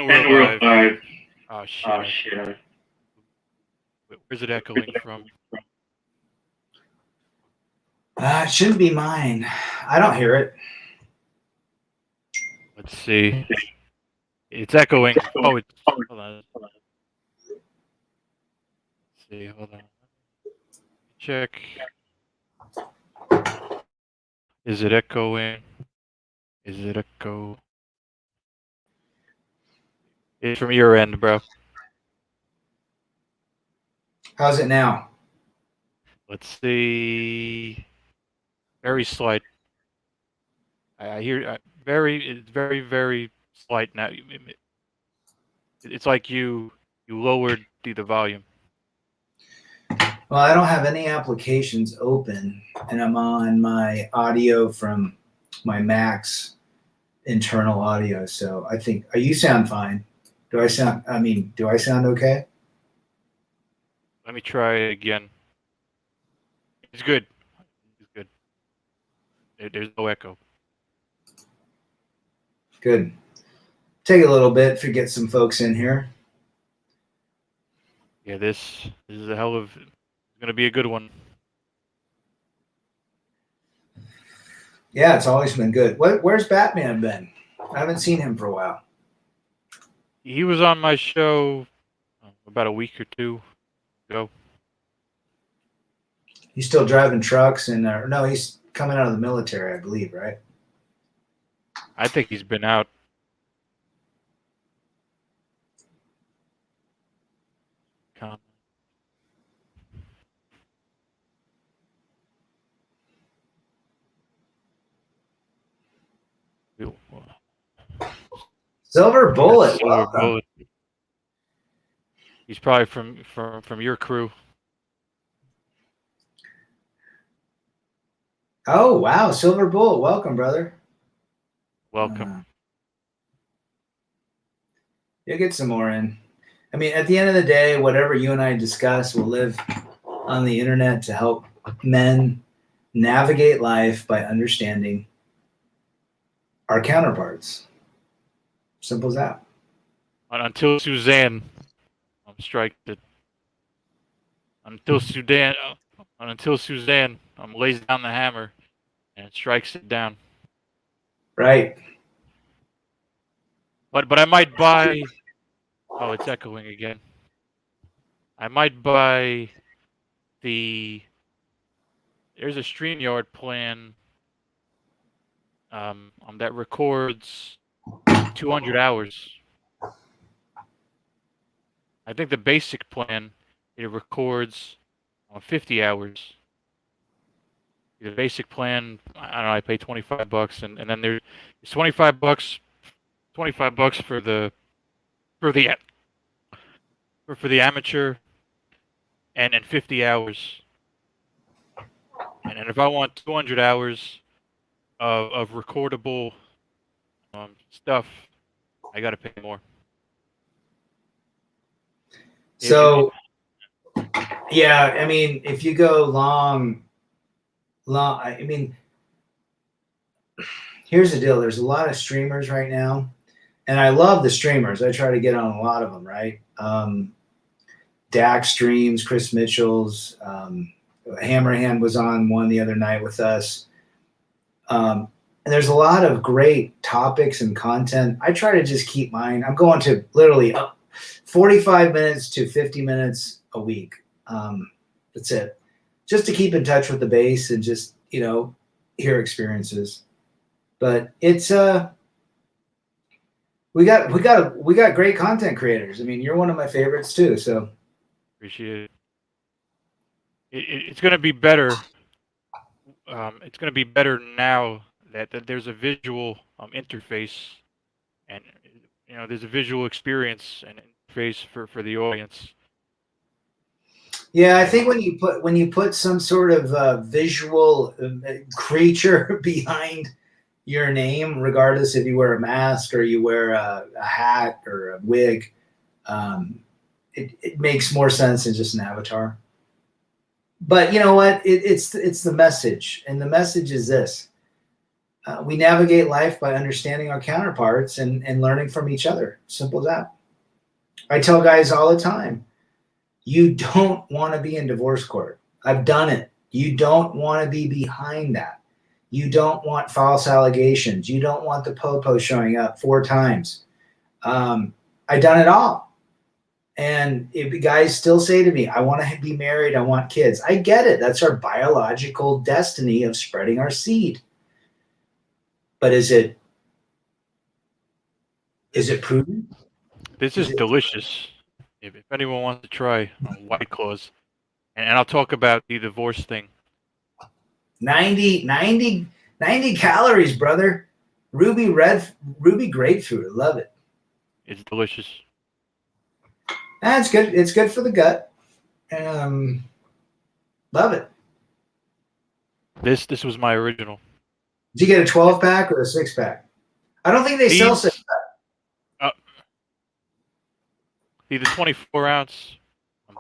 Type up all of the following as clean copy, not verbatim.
And we're live. Oh shit. Oh shit. Where's it echoing from? It shouldn't be mine. I don't hear it. Let's see. It's echoing. Oh, it's. Hold on. Let's see. Hold on. Check. Is it echoing? Is it echo? It's from your end, bro. How's it now? Let's see. Very slight. I hear it's very slight now. It's like you lowered the volume. Well, I don't have any applications open, and I'm on my audio from my Mac's internal audio. So I think you sound fine. Do I sound okay? Let me try it again. It's good. It's good. There's no echo. Good. Take a little bit to get some folks in here. Yeah, this is a hell of. It's gonna be a good one. Yeah, it's always been good. Where's Batman been? I haven't seen him for a while. He was on my show about a week or two ago. He's still driving trucks, and no, he's coming out of the military, I believe, right? I think he's been out. Silver Bullet. Silver Bullet. He's probably from your crew. Oh wow, Silver Bullet. Welcome, brother. Welcome. You'll get some more in. I mean, at the end of the day, whatever you and I discuss will live on the internet to help men navigate life by understanding our counterparts. Simple as that. Until Suzanne strikes it. Until Suzanne lays down the hammer and strikes it down. Right. But I might buy. Oh, it's echoing again. I might buy the. There's a StreamYard plan. That records 200 hours. I think the basic plan it records 50 hours. The basic plan, I don't know. I pay $25, and then there's $25 for the amateur, and 50 hours. And if I want 200 hours of recordable stuff, I gotta pay more. So, yeah, I mean, if you go long, I mean, here's the deal. There's a lot of streamers right now, and I love the streamers. I try to get on a lot of them, right? Dak streams, Chris Mitchell's, Hammerhand was on one the other night with us. And there's a lot of great topics and content. I try to just keep mine. I'm going to literally 45 minutes to 50 minutes a week. That's it. Just to keep in touch with the base and just, hear experiences. But it's we got great content creators. I mean, you're one of my favorites too, so appreciate it. It's going to be better. It's going to be better now that there's a visual interface, and there's a visual experience and interface for the audience. Yeah, I think when you put some sort of visual creature behind your name, regardless if you wear a mask or you wear a hat or a wig, it makes more sense than just an avatar. But you know what? It's the message, and the message is this: We navigate life by understanding our counterparts and learning from each other. Simple as that. I tell guys all the time, you don't want to be in divorce court. I've done it. You don't want to be behind that. You don't want false allegations. You don't want the popo showing up 4 times. I've done it all. And if guys still say to me, I want to be married, I want kids. I get it. That's our biological destiny of spreading our seed. But is it prudent? This is delicious. If anyone wants to try White Claws, and I'll talk about the divorce thing. 90 calories, brother. Ruby grapefruit. I love it. It's delicious. That's good. It's good for the gut. Love it. This was my original. Did you get a 12-pack or a 6-pack? I don't think they sell 6-pack. The 24 ounce.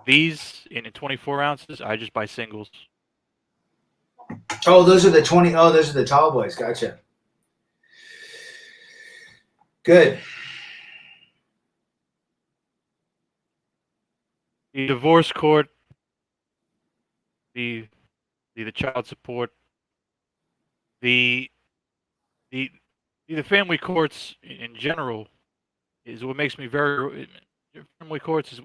These in 24 ounces, I just buy singles. Oh, those are the 20. Oh, those are the tall boys. Gotcha. Good. The divorce court, the child support, the family courts in general is what makes me very. Family courts is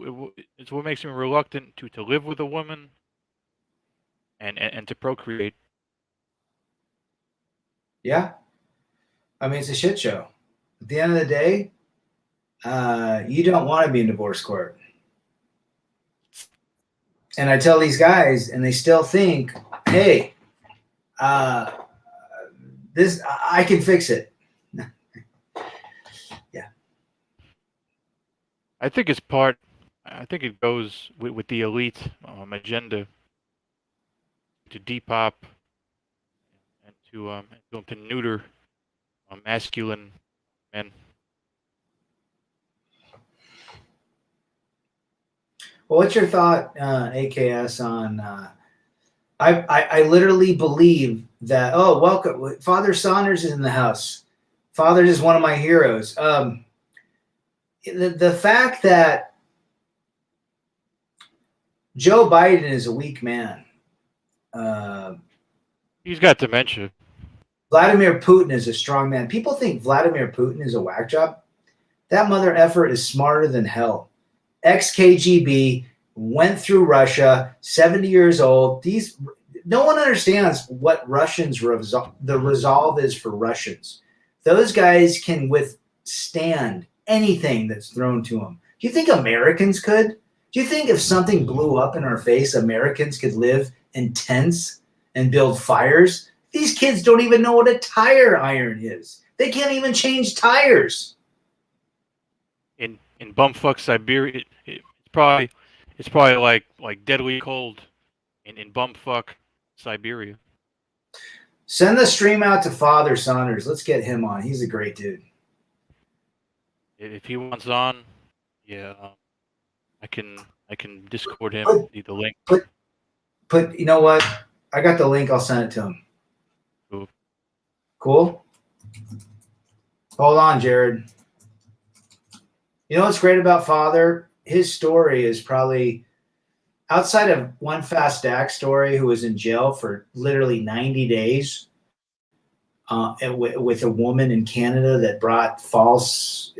what makes me reluctant to live with a woman and to procreate. Yeah. I mean, it's a shit show. At the end of the day, you don't want to be in divorce court. And I tell these guys, and they still think, hey, this, I can fix it. Yeah. I think it goes with the elite agenda to depop and to neuter masculine men. Well, what's your thought, AKS, on? I literally believe that. Oh, welcome, Father Saunders is in the house. Father is one of my heroes. The fact that Joe Biden is a weak man. He's got dementia. Vladimir Putin is a strong man. People think Vladimir Putin is a whack job. That mother effer is smarter than hell. Ex-KGB, went through Russia, 70 years old. No one understands what the resolve is for Russians. Those guys can withstand anything that's thrown to them. Do you think Americans could? Do you think if something blew up in our face, Americans could live in tents and build fires? These kids don't even know what a tire iron is. They can't even change tires. In bumfuck Siberia, it's probably like deadly cold in bumfuck Siberia. Send the stream out to Father Saunders. Let's get him on. He's a great dude. If he wants on, yeah, I can Discord him. The link. Put. You know what? I got the link. I'll send it to him. Cool. Hold on, Jared. You know what's great about Father? His story is probably, outside of one Fast Stack story, who was in jail for literally 90 days with a woman in Canada that brought false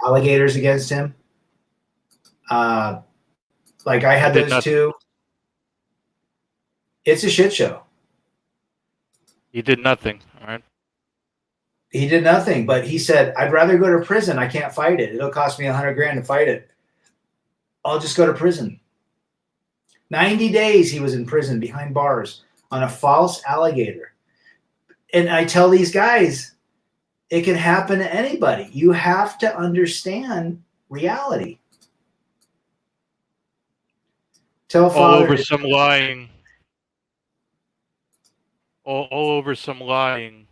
alligators against him. Like I had those two. It's a shit show. He did nothing, all right? He did nothing, but he said, I'd rather go to prison. I can't fight it. It'll cost me $100,000 to fight it. I'll just go to prison. 90 days he was in prison behind bars on a false alligator. And I tell these guys, it can happen to anybody. You have to understand reality. Tell Father. All over some lying. All over some lying.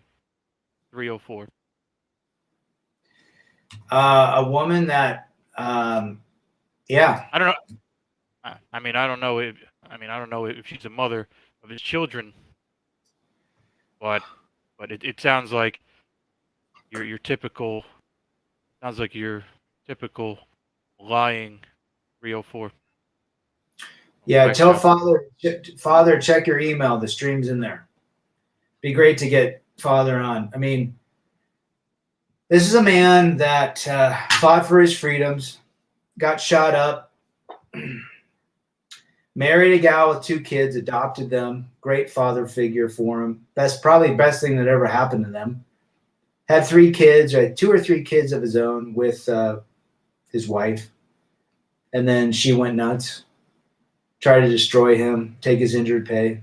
304. A woman that, yeah. I don't know. I mean, I don't know if she's a mother of his children, but But it sounds like your typical sounds like your typical lying 304. Yeah, Whack tell job. Father, check your email. The stream's in there. Be great to get Father on. I mean, this is a man that fought for his freedoms, got shot up, married a gal with 2 kids, adopted them. Great father figure for him. That's probably the best thing that ever happened to them. Had 3 kids, right? 2 or 3 kids of his own with his wife. And then she went nuts, tried to destroy him, take his injured pay.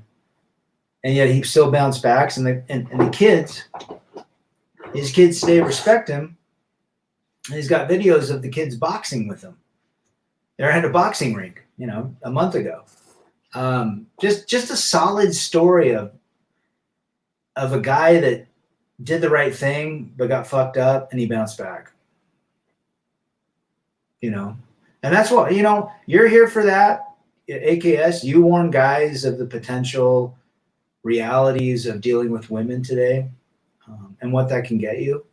And yet he still bounced back. And the kids, his kids today respect him. And he's got videos of the kids boxing with him. They're at a boxing rink, a month ago. Just a solid story of a guy that did the right thing but got fucked up and he bounced back. And that's what you're here for that. AKS, you warn guys of the potential realities of dealing with women today, and what that can get you.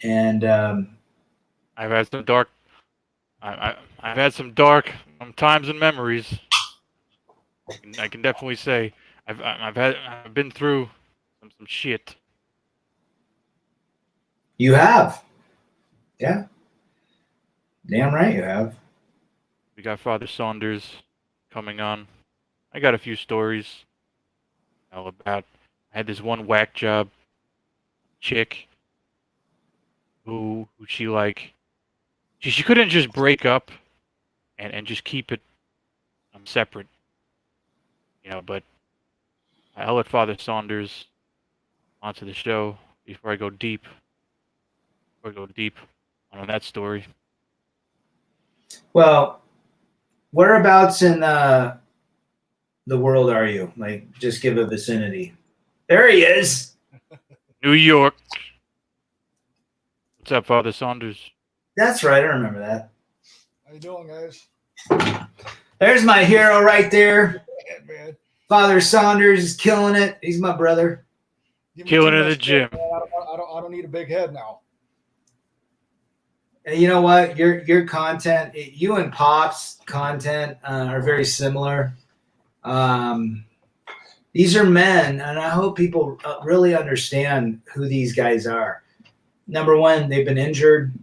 And I've had some dark. I've had some dark times and memories. I can definitely say I've been through some shit. you have, yeah, damn right you have. We got Father Saunders coming on. I got a few stories all about. I had this one whack job chick who she couldn't just break up and just keep it separate, but I'll let Father Saunders onto the show before I go deep on that story. Well, whereabouts in the world are you? Like, just give a vicinity. There he is. New York. What's up, Father Saunders? That's right. I remember that. How you doing, guys? There's my hero right there. Yeah, man. Father Saunders is killing it. He's my brother. Killing it in the gym. I don't need a big head now. And you know what? Your content, you and Pop's content are very similar. These are men, and I hope people really understand who these guys are. Number one, they've been injured.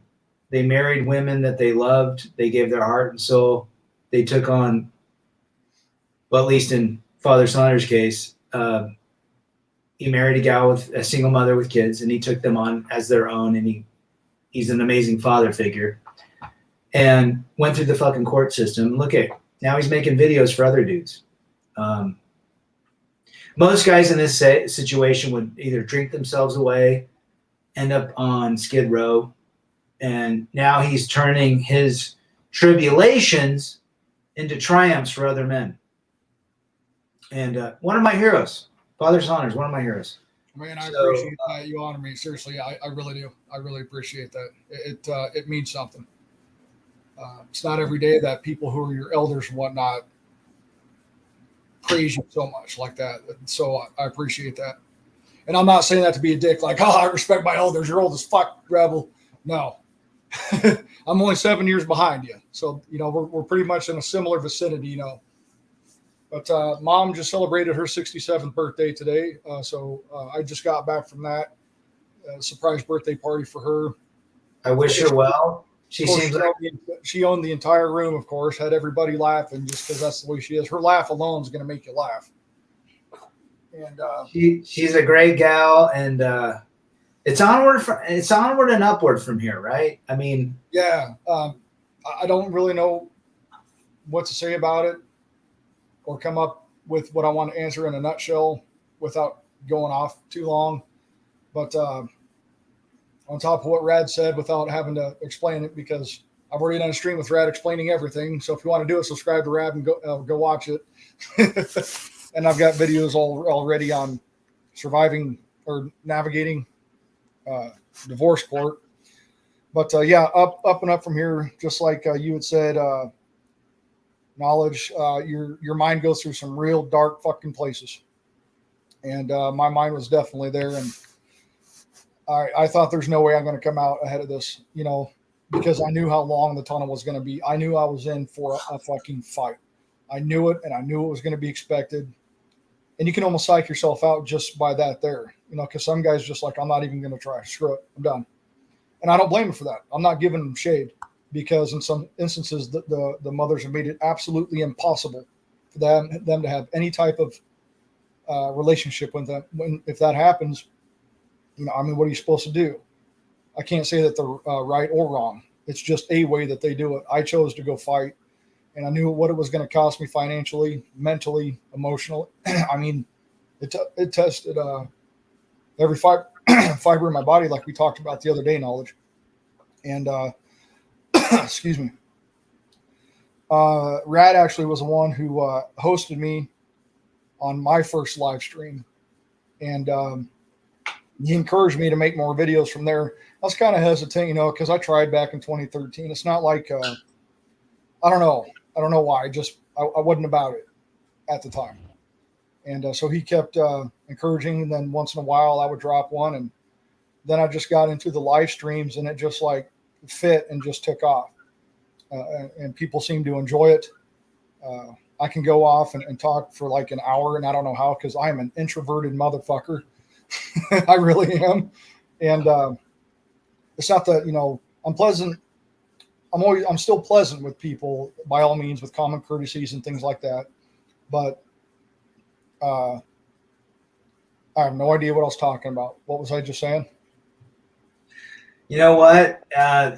They married women that they loved. They gave their heart and soul. They took on, well, at least in Father Saunders' case, he married a gal with a single mother with kids, and he took them on as their own, and he's an amazing father figure, and went through the fucking court system. Look at, now he's making videos for other dudes. Most guys in this situation would either drink themselves away, end up on Skid Row, and now he's turning his tribulations into triumphs for other men. And one of my heroes, Father Saunders, one of my heroes. Man, I appreciate that. You honor me. Seriously, I really do. I really appreciate that. It means something. It's not every day that people who are your elders and whatnot praise you so much like that. So I appreciate that. And I'm not saying that to be a dick, like, oh, I respect my elders. You're old as fuck, rebel. No. I'm only 7 years behind you. So, we're pretty much in a similar vicinity, But Mom just celebrated her 67th birthday today. So I just got back from that. Surprise birthday party for her. I wish her well. She seems like she owned the entire room, of course, had everybody laughing just because that's the way she is. Her laugh alone is going to make you laugh. And she's a great gal, and it's onward and upward from here, right? I mean, yeah. I don't really know what to say about it or come up with what I want to answer in a nutshell without going off too long. But on top of what Rad said, without having to explain it, because I've already done a stream with Rad explaining everything. So if you want to do it, subscribe to Rad and go watch it. And I've got videos already on surviving or navigating divorce court. But yeah, up and up from here, just like you had said, knowledge, your mind goes through some real dark fucking places. And my mind was definitely there. And I thought there's no way I'm going to come out ahead of this, because I knew how long the tunnel was going to be. I knew I was in for a fucking fight. I knew it, and I knew it was going to be expected. And you can almost psych yourself out just by that there, because some guys just like, I'm not even going to try. Screw it. I'm done. And I don't blame them for that. I'm not giving them shade, because in some instances, the mothers have made it absolutely impossible for them to have any type of relationship with them. If that happens, what are you supposed to do? I can't say that they're right or wrong. It's just a way that they do it. I chose to go fight, and I knew what it was going to cost me financially, mentally, emotionally. It tested every fiber in my body, like we talked about the other day, knowledge. And excuse me. Rad actually was the one who hosted me on my first live stream, and he encouraged me to make more videos from there. I was kind of hesitant, because I tried back in 2013. It's not like I don't know why. I wasn't about it at the time, and so he kept encouraging. And then once in a while, I would drop one, and then I just got into the live streams, and it just like fit and just took off, and people seem to enjoy it. I can go off and talk for like an hour, and I don't know how, because I am an introverted motherfucker. I really am. And it's not that, I'm pleasant. I'm still pleasant with people by all means, with common courtesies and things like that. But I have no idea what I was talking about. What was I just saying? You know what?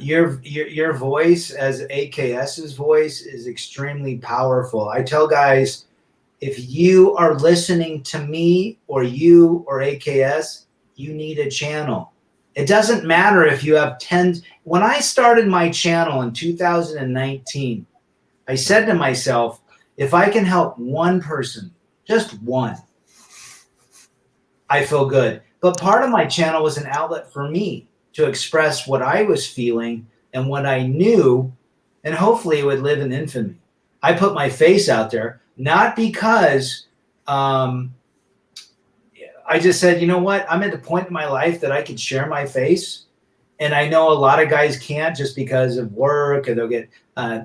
Your voice as AKS's voice is extremely powerful. I tell guys, if you are listening to me or you or AKS, you need a channel. It doesn't matter if you have 10. When I started my channel in 2019, I said to myself, if I can help one person, just one, I feel good. But part of my channel was an outlet for me to express what I was feeling and what I knew, and hopefully it would live in infamy. I put my face out there, not because I just said, you know what? I'm at the point in my life that I could share my face. And I know a lot of guys can't just because of work, or they'll get,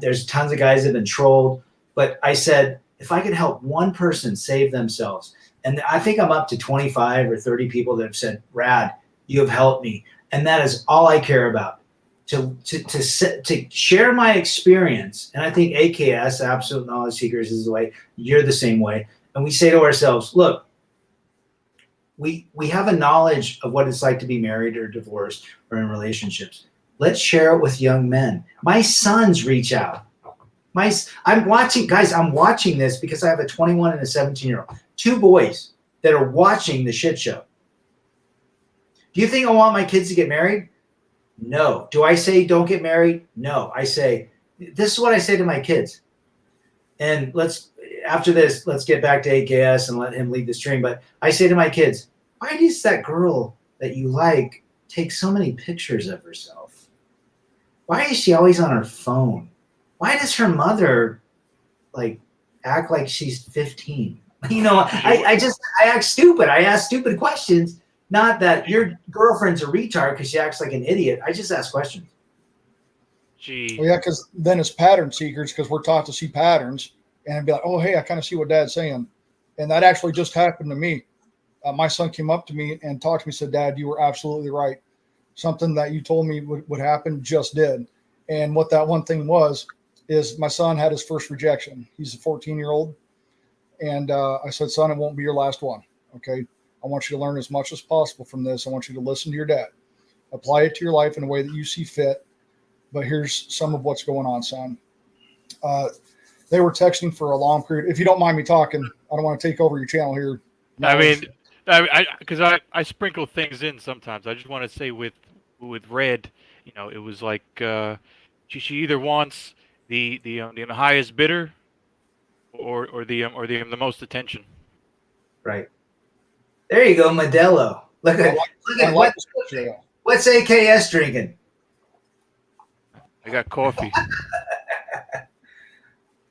there's tons of guys that have been trolled. But I said, if I could help one person save themselves, and I think I'm up to 25 or 30 people that have said, Rad, you have helped me. And that is all I care about, to share my experience. And I think AKS, Absolute Knowledge Seekers, is the way. You're the same way. And we say to ourselves, look, we have a knowledge of what it's like to be married or divorced or in relationships. Let's share it with young men. My sons reach out. I'm watching this because I have a 21 and a 17-year-old, two boys that are watching the shit show. Do you think I want my kids to get married? No. Do I say don't get married? No. I say, this is what I say to my kids. And after this, let's get back to AKS and let him lead the stream. But I say to my kids, why does that girl that you like take so many pictures of herself? Why is she always on her phone? Why does her mother act like she's 15? I act stupid. I ask stupid questions. Not that your girlfriend's a retard because she acts like an idiot. I just ask questions. Gee. Well, yeah, because then it's pattern seekers, because we're taught to see patterns and be like, oh, hey, I kind of see what Dad's saying. And that actually just happened to me. My son came up to me and talked to me, said, Dad, you were absolutely right. Something that you told me would happen just did. And what that one thing was is my son had his first rejection. He's a 14-year-old. And I said, son, it won't be your last one. Okay. I want you to learn as much as possible from this. I want you to listen to your dad. Apply it to your life in a way that you see fit. But here's some of what's going on, son. They were texting for a long period. If you don't mind me talking, I don't want to take over your channel here. Because I sprinkle things in sometimes. I just want to say with Red, it was like she either wants the highest bidder or the most attention. Right. There you go, Modelo. Look at what's AKS drinking? I got coffee.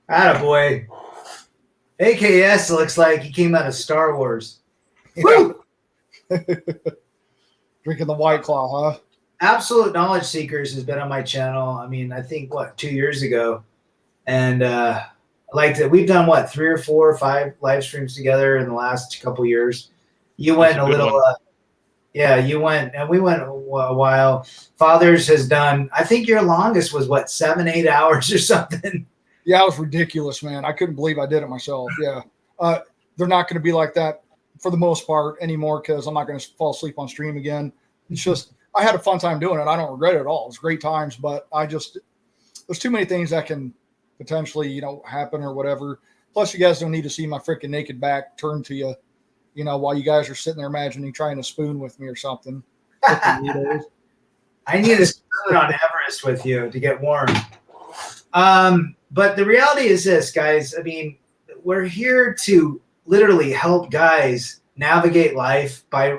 Attaboy. AKS looks like he came out of Star Wars. Woo! Drinking the White Claw, huh? Absolute Knowledge Seekers has been on my channel. I mean, I think 2 years ago, and like that we've done 3 or 4 or 5 live streams together in the last couple years. You went a little, yeah. You went, and we went a while. Fathers has done. I think your longest was 7-8 hours or something. Yeah, it was ridiculous, man. I couldn't believe I did it myself. Yeah, they're not going to be like that for the most part anymore because I'm not going to fall asleep on stream again. It's just I had a fun time doing it. I don't regret it at all. It's great times, but there's too many things that can potentially, happen or whatever. Plus, you guys don't need to see my freaking naked back turned to you, while you guys are sitting there imagining trying to spoon with me or something. I need to spoon on Everest with you to get warm. But the reality is this, guys. I mean, we're here to literally help guys navigate life by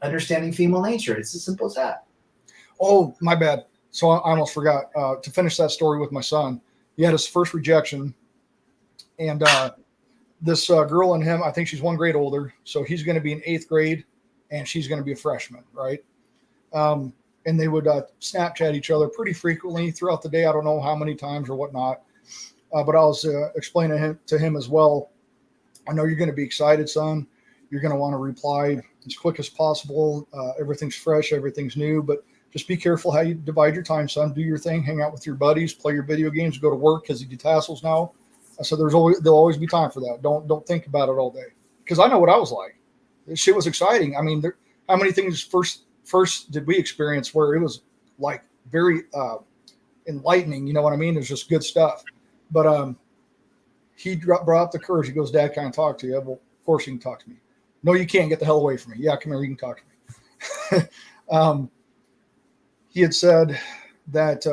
understanding female nature. It's as simple as that. Oh, my bad. So I almost forgot to finish that story with my son. He had his first rejection, and this girl and him, I think she's 1 grade older, so he's going to be in 8th grade, and she's going to be a freshman, right? And they would Snapchat each other pretty frequently throughout the day. I don't know how many times or whatnot, but I was explaining to him as well. I know you're going to be excited, son. You're going to want to reply as quick as possible. Everything's fresh, everything's new, but just be careful how you divide your time, son. Do your thing, hang out with your buddies, play your video games, go to work because he do tassels now. So there'll always be time for that. Don't think about it all day, because I know what I was like. This shit was exciting. I mean, how many things first did we experience where it was like very enlightening? You know what I mean? It was just good stuff. But he brought up the courage. He goes, "Dad, can I talk to you?" Well, of course you can talk to me. No, you can't. Get the hell away from me. Yeah, come here. You can talk to me. He had said that,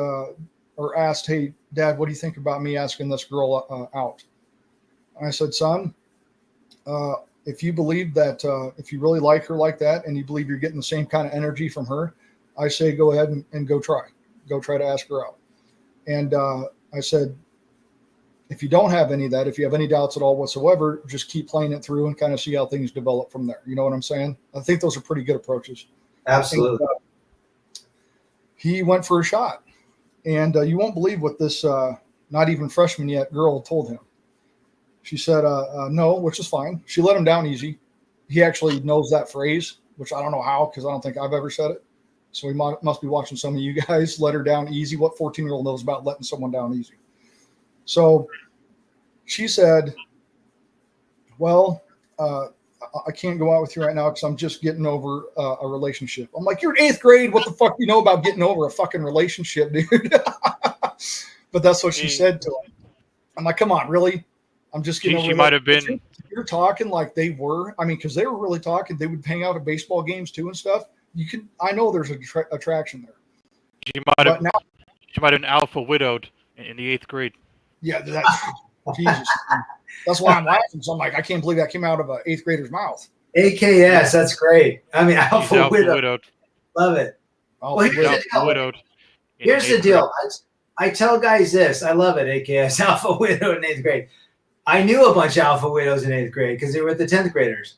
or asked, "Hey, Dad, what do you think about me asking this girl out?" And I said, "Son, if you believe that, if you really like her like that, and you believe you're getting the same kind of energy from her, I say go ahead and go try to ask her out." And I said, if you don't have any of that, if you have any doubts at all whatsoever, just keep playing it through and kind of see how things develop from there. You know what I'm saying? I think those are pretty good approaches. Absolutely. He went for a shot, and you won't believe what this not even freshman yet girl told him. She said, no, which is fine. She let him down easy. He actually knows that phrase, which I don't know how, because I don't think I've ever said it. So he must be watching some of you guys. Let her down easy. What 14-year-old knows about letting someone down easy? So she said, well, I can't go out with you right now because I'm just getting over a relationship. I'm like, you're in 8th grade. What the fuck do you know about getting over a fucking relationship, dude? But that's what she said to him. I'm like, come on, really? I'm just getting over She might have been. You're talking like they were. I mean, because they were really talking. They would hang out at baseball games too and stuff. I know there's a attraction there. She might have been alpha widowed in the 8th grade. Yeah, Jesus. That's why I'm laughing. So I'm like, I can't believe that came out of an 8th grader's mouth. AKS, that's great. I mean, alpha widowed. Love it. Well, here's the deal. I tell guys this. I love it, AKS, alpha widow in 8th grade. I knew a bunch of alpha widows in 8th grade because they were the 10th graders.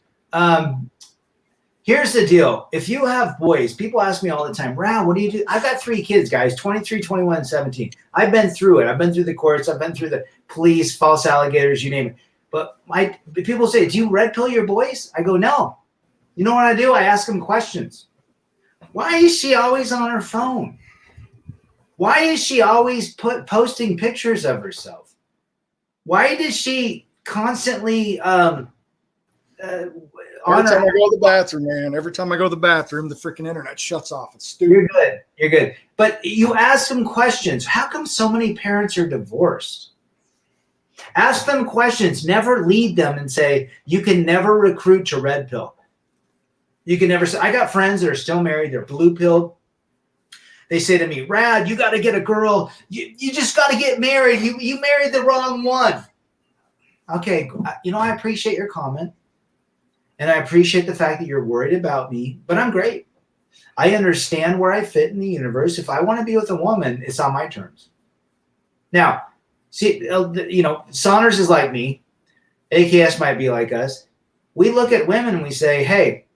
Here's the deal. If you have boys, people ask me all the time, Rad, what do you do? I've got 3 kids, guys, 23, 21, and 17. I've been through it. I've been through the courts. I've been through the police, false alligators, you name it. But people say, do you red pill your boys? I go, no. You know what I do? I ask them questions. Why is she always on her phone? Why is she always posting pictures of herself? Why does she constantly every time I go to the bathroom, man, every time I go to the bathroom, the freaking internet shuts off. It's stupid. You're good. But you ask them questions. How come so many parents are divorced? Ask them questions. Never lead them and say, you can never recruit to red pill. You can never say, I got friends that are still married. They're blue pilled. They say to me, Rad, you got to get a girl. You just got to get married. You married the wrong one. Okay. I appreciate your comment. And I appreciate the fact that you're worried about me, but I'm great. I understand where I fit in the universe. If I want to be with a woman, it's on my terms. Now, see, Saunders is like me. AKS might be like us. we look at women and we say, hey,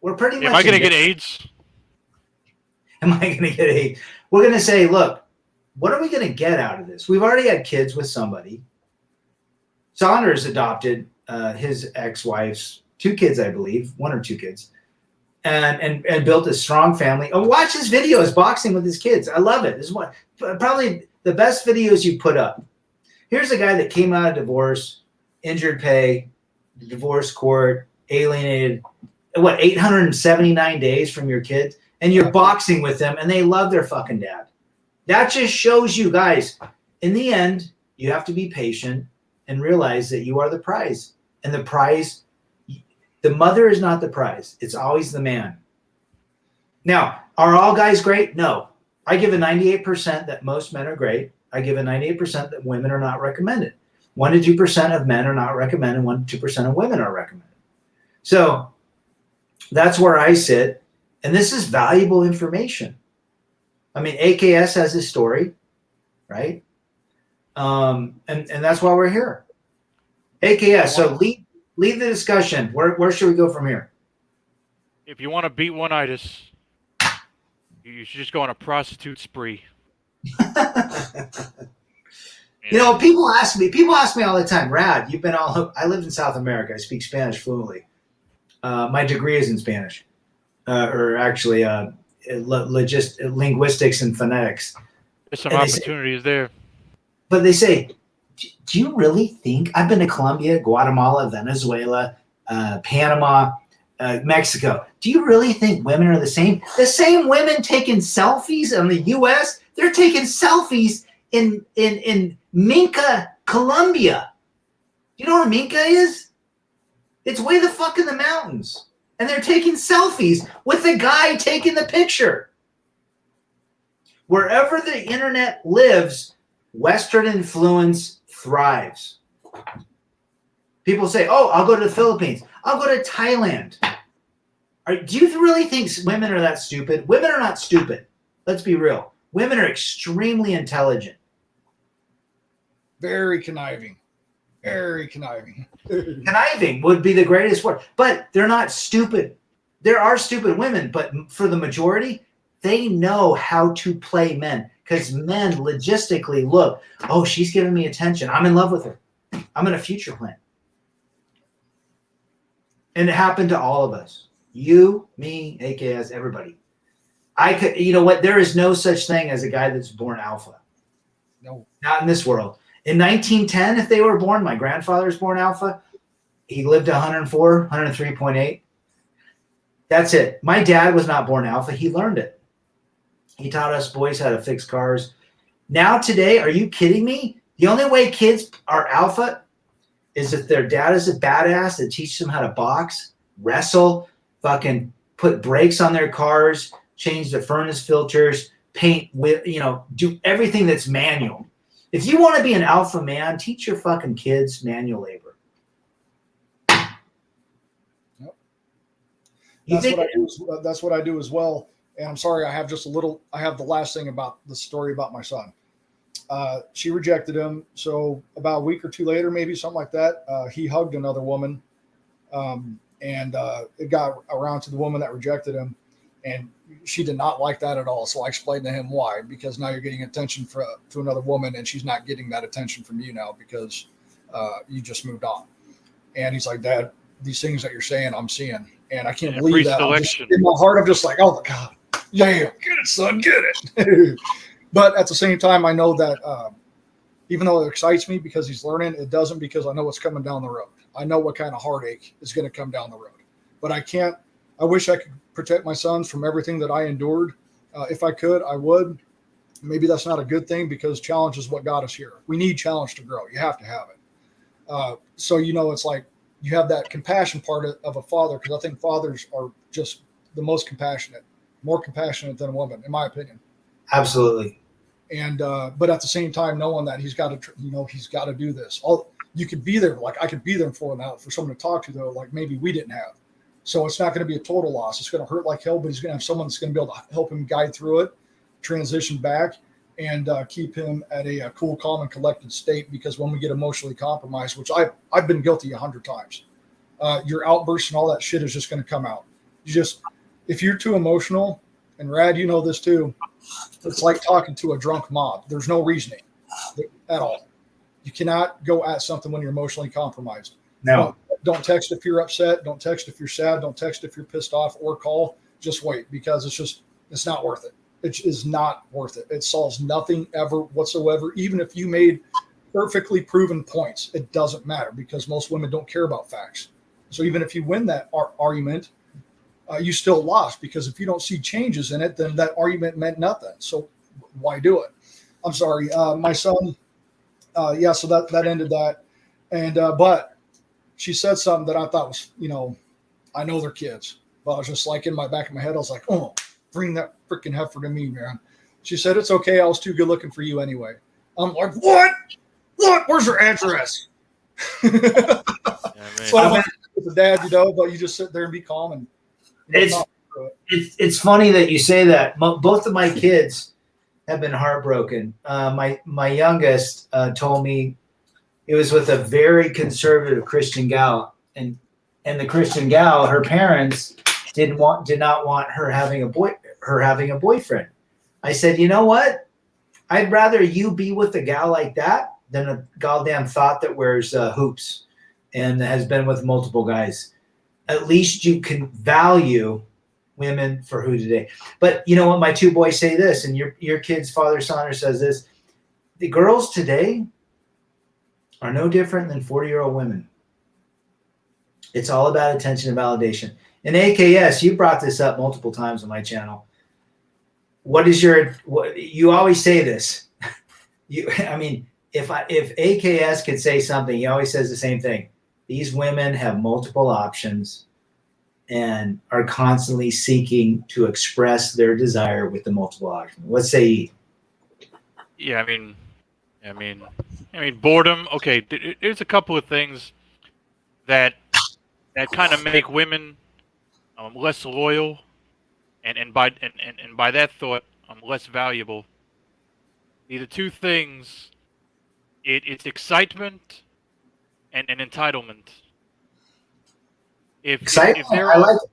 we're pretty much. Am I going to get AIDS? Am I going to get AIDS? We're going to say, look, what are we going to get out of this? We've already had kids with somebody. Saunders adopted his ex-wife's 2 kids, I believe, 1 or 2 kids, and built a strong family. Oh, watch his videos boxing with his kids. I love it. This is probably the best videos you put up. Here's a guy that came out of divorce, injured pay, divorce court, alienated, 879 days from your kids, and you're boxing with them, and they love their fucking dad. That just shows you guys, in the end, you have to be patient and realize that you are the prize. And the prize, the mother is not the prize. It's always the man. Now, are all guys great? No. I give a 98% that most men are great. I give a 98% that women are not recommended. 1 to 2% of men are not recommended. 1 to 2% of women are recommended. So that's where I sit. And this is valuable information. I mean, AKS has his story, right? And that's why we're here. AKS, so lead the discussion. Where should we go from here? If you want to beat one-itis, you should just go on a prostitute spree. You know, people ask me all the time, Rad, you've been I lived in South America. I speak Spanish fluently. My degree is in Spanish, or actually linguistics and phonetics. There's some opportunities there. But they say, do you really think, I've been to Colombia, Guatemala, Venezuela, Panama, Mexico. Do you really think women are the same? The same women taking selfies in the U.S., they're taking selfies in Minca, Colombia. Do you know where Minca is? It's way the fuck in the mountains. And they're taking selfies with the guy taking the picture. Wherever the internet lives, Western influence thrives. People say, oh, I'll go to the Philippines. I'll go to Thailand. Do you really think women are that stupid? Women are not stupid. Let's be real. Women are extremely intelligent. Very conniving. Very conniving. Conniving would be the greatest word. But they're not stupid. There are stupid women, but for the majority, they know how to play men. Because men logistically look, oh, she's giving me attention. I'm in love with her. I'm in a future plan. And it happened to all of us. You, me, AKS, everybody. You know what? There is no such thing as a guy that's born alpha. No. Not in this world. In 1910, if they were born, my grandfather was born alpha. He lived to 104, 103.8. That's it. My dad was not born alpha. He learned it. He taught us boys how to fix cars. Now today, are you kidding me? The only way kids are alpha is if their dad is a badass that teaches them how to box, wrestle, fucking put brakes on their cars, change the furnace filters, paint with, do everything that's manual. If you want to be an alpha man, teach your fucking kids manual labor. Yep. That's what I do as well. And I'm sorry, I have the last thing about the story about my son. She rejected him. So about a week or two later, maybe something like that, he hugged another woman. And it got around to the woman that rejected him. And she did not like that at all. So I explained to him why, because now you're getting attention to another woman and she's not getting that attention from you now because you just moved on. And he's like, Dad, these things that you're saying, I'm seeing. And I can't believe that. In my heart, I'm just like, oh my God, yeah, get it, son, get it. But at the same time, I know that even though it excites me because he's learning, it doesn't because I know what's coming down the road. I know what kind of heartache is going to come down the road. But I wish I could protect my sons from everything that I endured. If I could, I would. Maybe that's not a good thing because challenge is what got us here. We need challenge to grow. You have to have it. So, it's like you have that compassion part of a father, because I think fathers are just the most compassionate, more compassionate than a woman, in my opinion. Absolutely. And but at the same time, knowing that he's got to do this. You could be there, like I could be there for someone to talk to, though, like maybe we didn't have. So it's not going to be a total loss. It's going to hurt like hell, but he's going to have someone that's going to be able to help him guide through it, transition back, and keep him at a cool, calm, and collected state. Because when we get emotionally compromised, which I've been guilty 100 times, your outbursts and all that shit is just going to come out. If you're too emotional, and Rad, you know this too, it's like talking to a drunk mob. There's no reasoning at all. You cannot go at something when you're emotionally compromised. No. Don't text if you're upset. Don't text if you're sad. Don't text if you're pissed off, or call. Just wait, because it's not worth it. It is not worth it. It solves nothing ever whatsoever. Even if you made perfectly proven points, it doesn't matter, because most women don't care about facts. So even if you win that argument, you still lost, because if you don't see changes in it, then that argument meant nothing. So why do it? I'm sorry. My son, so that ended that. And, but she said something that I thought was, I know they're kids, but I was just like, in my back of my head, I was like, oh, bring that freaking heifer to me, man. She said, it's okay. I was too good looking for you anyway. I'm like, what? Where's her address? So I'm like, with the dad, but you just sit there and be calm. And it's funny that you say that. Both of my kids have been heartbroken. My youngest told me it was with a very conservative Christian gal, and the Christian gal, her parents did not want her having a boyfriend. I said, you know what? I'd rather you be with a gal like that than a goddamn thought that wears hoops and has been with multiple guys. At least you can value women for who today. But you know what? My two boys say this, and your kid's father, Saunders, says this. The girls today are no different than 40-year-old women. It's all about attention and validation. And AKS, you brought this up multiple times on my channel. You always say this. If AKS could say something, he always says the same thing. These women have multiple options and are constantly seeking to express their desire with the multiple options. What say you? Yeah, I mean, boredom. Okay, there's a couple of things that kind of make women less loyal, and by that thought, less valuable. The two things, it's excitement and entitlement. If there I like it.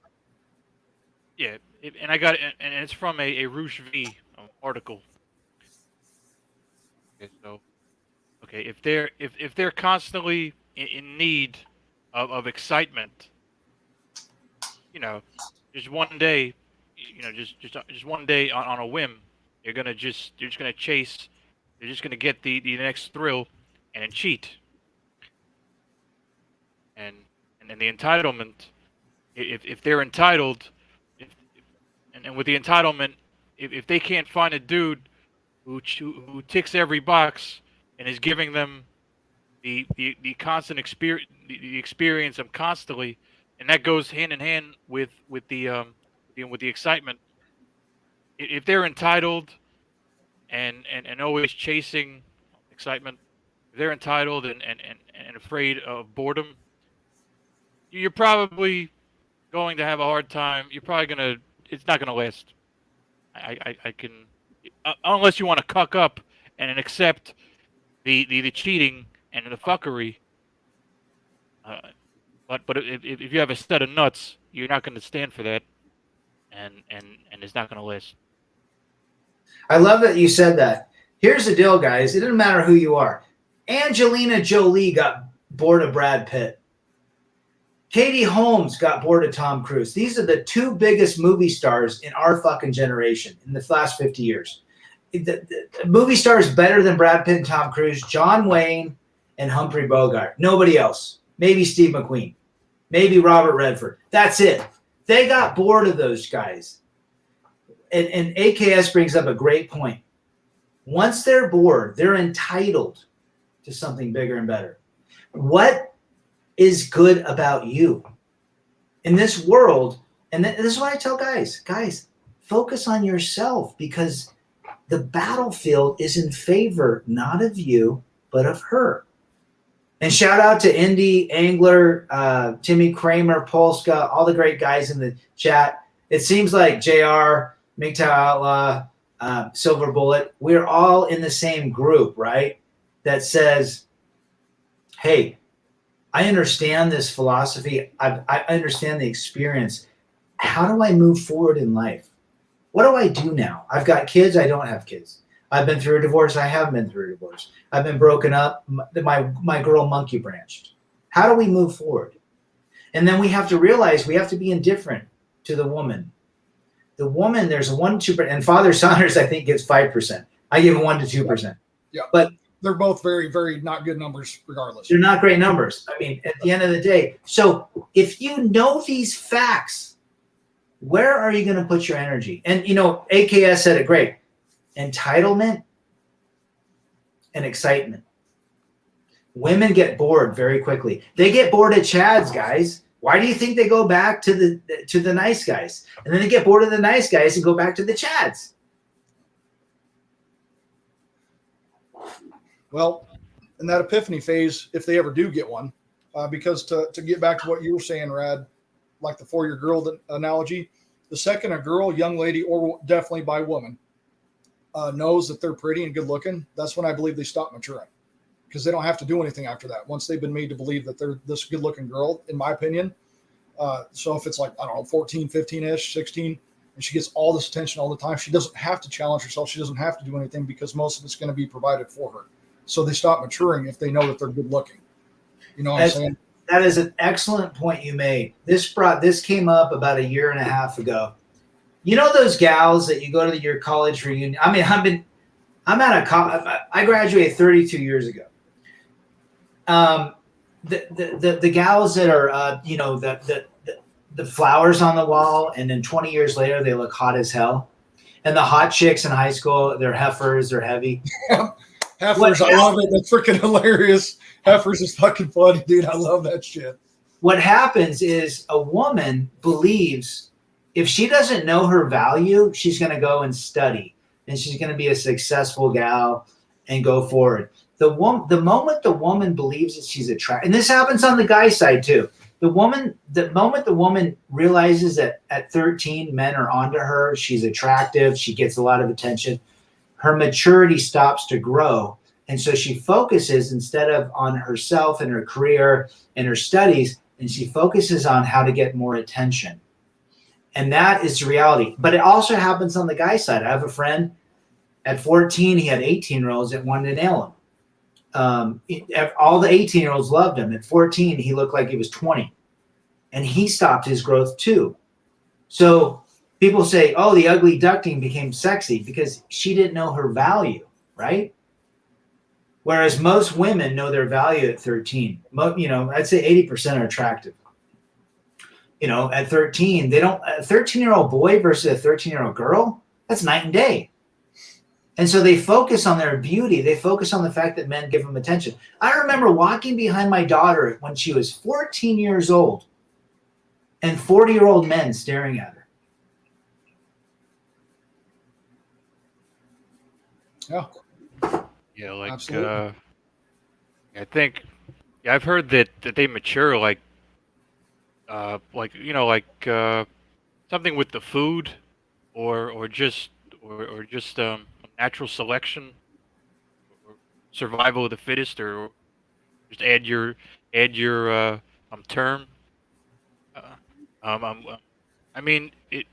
Yeah, and I got it, and it's from a Roosh V article. Okay, if they're constantly in need of excitement, just one day, just one day on a whim, you're just gonna chase, you're just gonna get the next thrill and then cheat. And then the entitlement, if they're entitled, and with the entitlement, if they can't find a dude who ticks every box and is giving them the constant experience, the experience of constantly, and that goes hand in hand with the excitement. If they're entitled and always chasing excitement, if they're entitled and afraid of boredom, you're probably going to have a hard time. It's not gonna last. I can, unless you want to cuck up and accept the cheating and the fuckery. But if you have a set of nuts, you're not going to stand for that, and it's not going to last. I love that you said that. Here's the deal, guys. It doesn't matter who you are. Angelina Jolie got bored of Brad Pitt. Katie Holmes got bored of Tom Cruise. These are the two biggest movie stars in our fucking generation in the last 50 years. The movie stars better than Brad Pitt and Tom Cruise, John Wayne and Humphrey Bogart. Nobody else. Maybe Steve McQueen. Maybe Robert Redford. That's it. They got bored of those guys. And AKS brings up a great point. Once they're bored, they're entitled to something bigger and better. What is good about you in this world? And this is what I tell guys, focus on yourself, because the battlefield is in favor, not of you, but of her. And shout out to Indy, Angler, Timmy Kramer, Polska, all the great guys in the chat. It seems like JR, MGTOW Outlaw, Silver Bullet, we're all in the same group, right? That says, hey, I understand this philosophy. I understand the experience. How do I move forward in life? What do I do now? I've got kids. I don't have kids. I've been through a divorce. I haven't been through a divorce. I've been broken up. My girl monkey branched. How do we move forward? And then we have to realize we have to be indifferent to the woman. The woman, there's a 1-2%, and Father Saunders, I think, gives 5%. I give 1 to 2%. Yeah. But they're both very, very not good numbers regardless. they're not great numbers. I mean, at the end of the day. So if you know these facts, where are you going to put your energy? And, AKS said it great. Entitlement and excitement. Women get bored very quickly. They get bored at Chad's, guys. Why do you think they go back to the nice guys? And then they get bored of the nice guys and go back to the Chads. Well, in that epiphany phase, if they ever do get one, because to get back to what you were saying, Rad, like the 4-year girl analogy, the second a girl, young lady, or definitely by woman, knows that they're pretty and good looking, that's when I believe they stop maturing, because they don't have to do anything after that. Once they've been made to believe that they're this good looking girl, in my opinion. So if it's like, I don't know, 14, 15-ish, 16, and she gets all this attention all the time, she doesn't have to challenge herself. She doesn't have to do anything because most of it's going to be provided for her. So they stop maturing if they know that they're good looking. You know what I'm saying? That is an excellent point you made. This came up about 1.5 years ago. You know those gals that you go to your college reunion? I mean, I graduated 32 years ago. The gals that are the flowers on the wall, and then 20 years later they look hot as hell. And the hot chicks in high school, they're heifers, they're heavy. Heifers, I love it. That's freaking hilarious. Heifers is fucking funny, dude. I love that shit. What happens is a woman believes if she doesn't know her value, she's going to go and study, and she's going to be a successful gal and go forward. The moment the woman believes that she's attractive, and this happens on the guy side too. The moment the woman realizes that at 13 men are onto her, she's attractive, she gets a lot of attention, her maturity stops to grow. And so she focuses instead of on herself and her career and her studies, and she focuses on how to get more attention. And that is the reality. But it also happens on the guy side. I have a friend at 14, he had 18-year-olds that wanted to nail him. All the 18-year-olds loved him. At 14, he looked like he was 20. And he stopped his growth too. So people say, oh, the ugly duckling became sexy because she didn't know her value, right? Whereas most women know their value at 13. I'd say 80% are attractive. At 13, they don't. A 13-year-old boy versus a 13-year-old girl, that's night and day. And so they focus on their beauty. They focus on the fact that men give them attention. I remember walking behind my daughter when she was 14 years old and 40-year-old men staring at her. Yeah. Yeah, like Absolutely. I think I've heard that they mature like something with the food or just natural selection or survival of the fittest, or just add your term. Uh, I mean it.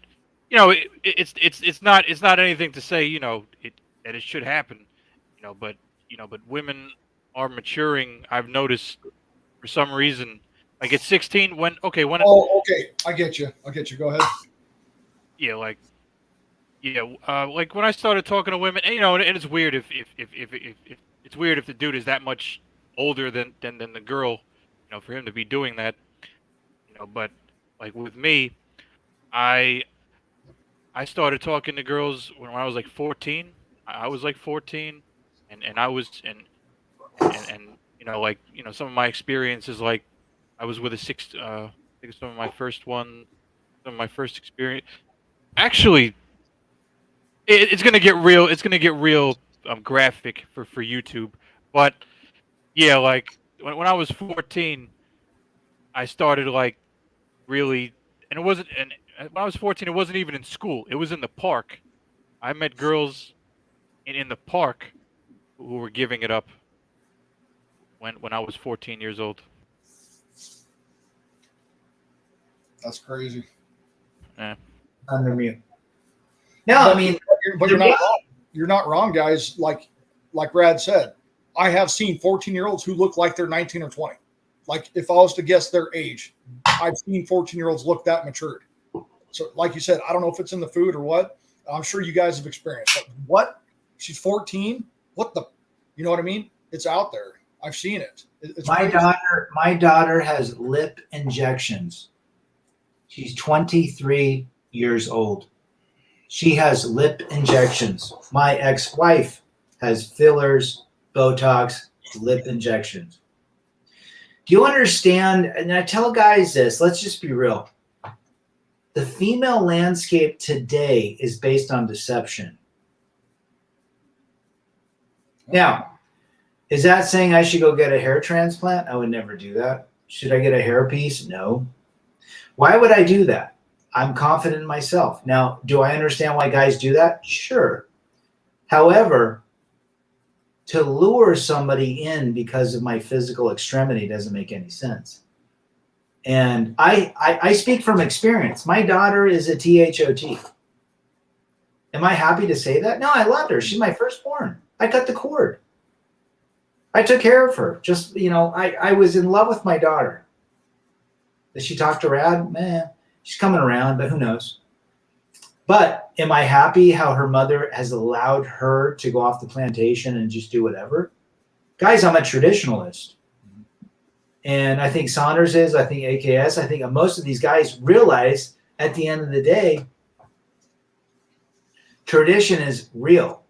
It's not anything to say that it should happen. But women are maturing. I've noticed for some reason. Like at 16, when Oh, okay. I get you. Go ahead. yeah, like when I started talking to women, and it's weird if it's weird if the dude is that much older than the girl, for him to be doing that, But like with me, I started talking to girls when I was like 14. I was like 14, and I was and some of my experiences, like I was with a I think some of my first experience. Actually, it's gonna get real. It's gonna get real graphic for YouTube. But yeah, like when I was 14, I started like really, and it wasn't. And when I was 14, it wasn't even in school. It was in the park. I met girls in the park who were giving it up when I was 14 years old. That's crazy. Yeah. Under mute. No, I mean, but you're not wrong. You're not wrong, guys. Like Brad said, I have seen 14-year-olds who look like they're 19 or 20. Like if I was to guess their age, I've seen 14-year-olds look that matured. So like you said, I don't know if it's in the food or what. I'm sure you guys have experienced. But what? She's 14? What the? You know what I mean? It's out there. I've seen it. It's my crazy. daughter has lip injections. She's 23 years old. She has lip injections. My ex-wife has fillers, Botox, lip injections. Do you understand? And I tell guys this, let's just be real. The female landscape today is based on deception. Now, is that saying I should go get a hair transplant? I would never do that. Should I get a hair piece? No. Why would I do that? I'm confident in myself. Now, do I understand why guys do that? Sure. However, to lure somebody in because of my physical extremity doesn't make any sense. And I speak from experience. My daughter is a THOT. Am I happy to say that? No, I loved her. She's my firstborn. I cut the cord. I took care of her. Just, I was in love with my daughter. Does she talk to Rad? Man, she's coming around, but who knows? But am I happy how her mother has allowed her to go off the plantation and just do whatever? Guys, I'm a traditionalist. And I think Saunders is, I think AKS, I think most of these guys realize at the end of the day, tradition is real.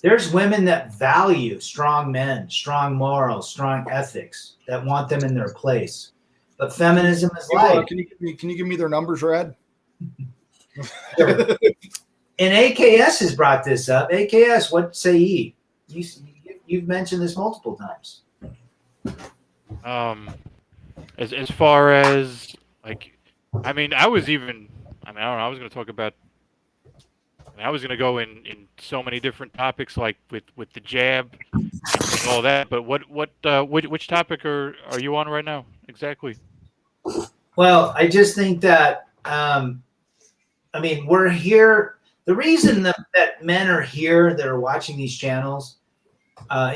There's women that value strong men, strong morals, strong ethics, that want them in their place. But feminism is life. Can you give me their numbers, Rad? And AKS has brought this up. AKS, what say ye? You've mentioned this multiple times. As far as I don't know. I was going to talk about. I was going to go in so many different topics, like with the jab and all that. But which topic are you on right now exactly? Well, I just think that we're here. The reason that men are here that are watching these channels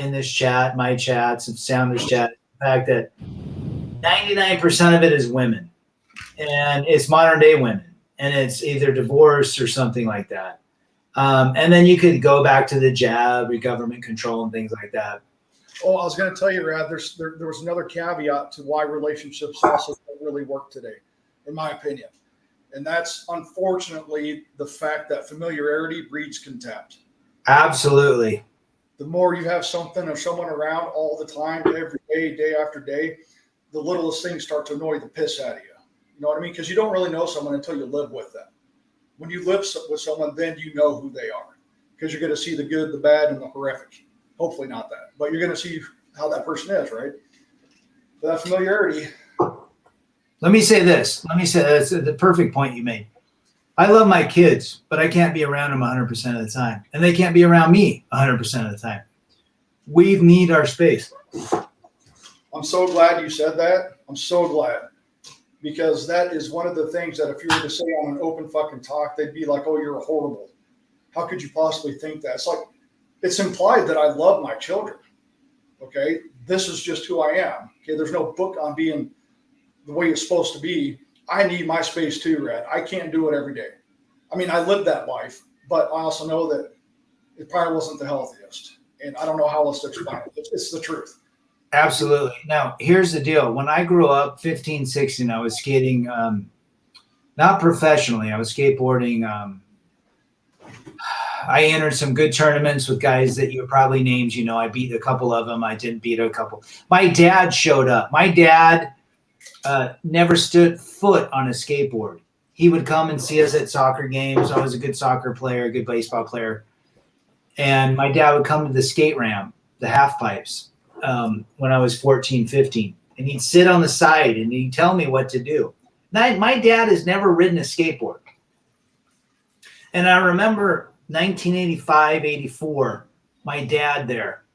in this chat, my chats, and Sounders chat, the fact that 99% of it is women, and it's modern day women, and it's either divorce or something like that. And then you could go back to the jab, or government control, and things like that. Oh, I was going to tell you, Rad, there was another caveat to why relationships also don't really work today, in my opinion. And that's unfortunately the fact that familiarity breeds contempt. Absolutely. The more you have something or someone around all the time, every day, day after day, the littlest things start to annoy the piss out of you. You know what I mean? Because you don't really know someone until you live with them. When you live with someone, then you know who they are, because you're going to see the good, the bad, and the horrific. Hopefully not that, but you're going to see how that person is, right? But that familiarity. Let me say this. That's the perfect point you made. I love my kids, but I can't be around them 100% of the time, and they can't be around me 100% of the time. We need our space. I'm so glad you said that. I'm so glad. Because that is one of the things that if you were to say on an open fucking talk, they'd be like, oh, you're horrible. How could you possibly think that? It's like, it's implied that I love my children. Okay. This is just who I am. Okay. There's no book on being the way it's supposed to be. I need my space too, Rad. I can't do it every day. I mean, I lived that life, but I also know that it probably wasn't the healthiest. And I don't know how else to explain it. It's the truth. Absolutely. Now, here's the deal. When I grew up, 15, 16, I was skating, not professionally. I was skateboarding. I entered some good tournaments with guys that you probably named. I beat a couple of them. I didn't beat a couple. My dad showed up. My dad never stood foot on a skateboard. He would come and see us at soccer games. I was a good soccer player, a good baseball player. And my dad would come to the skate ramp, the half pipes. When I was 14, 15, and he'd sit on the side and he'd tell me what to do. Now, my dad has never ridden a skateboard. And I remember 1985, 84, my dad there.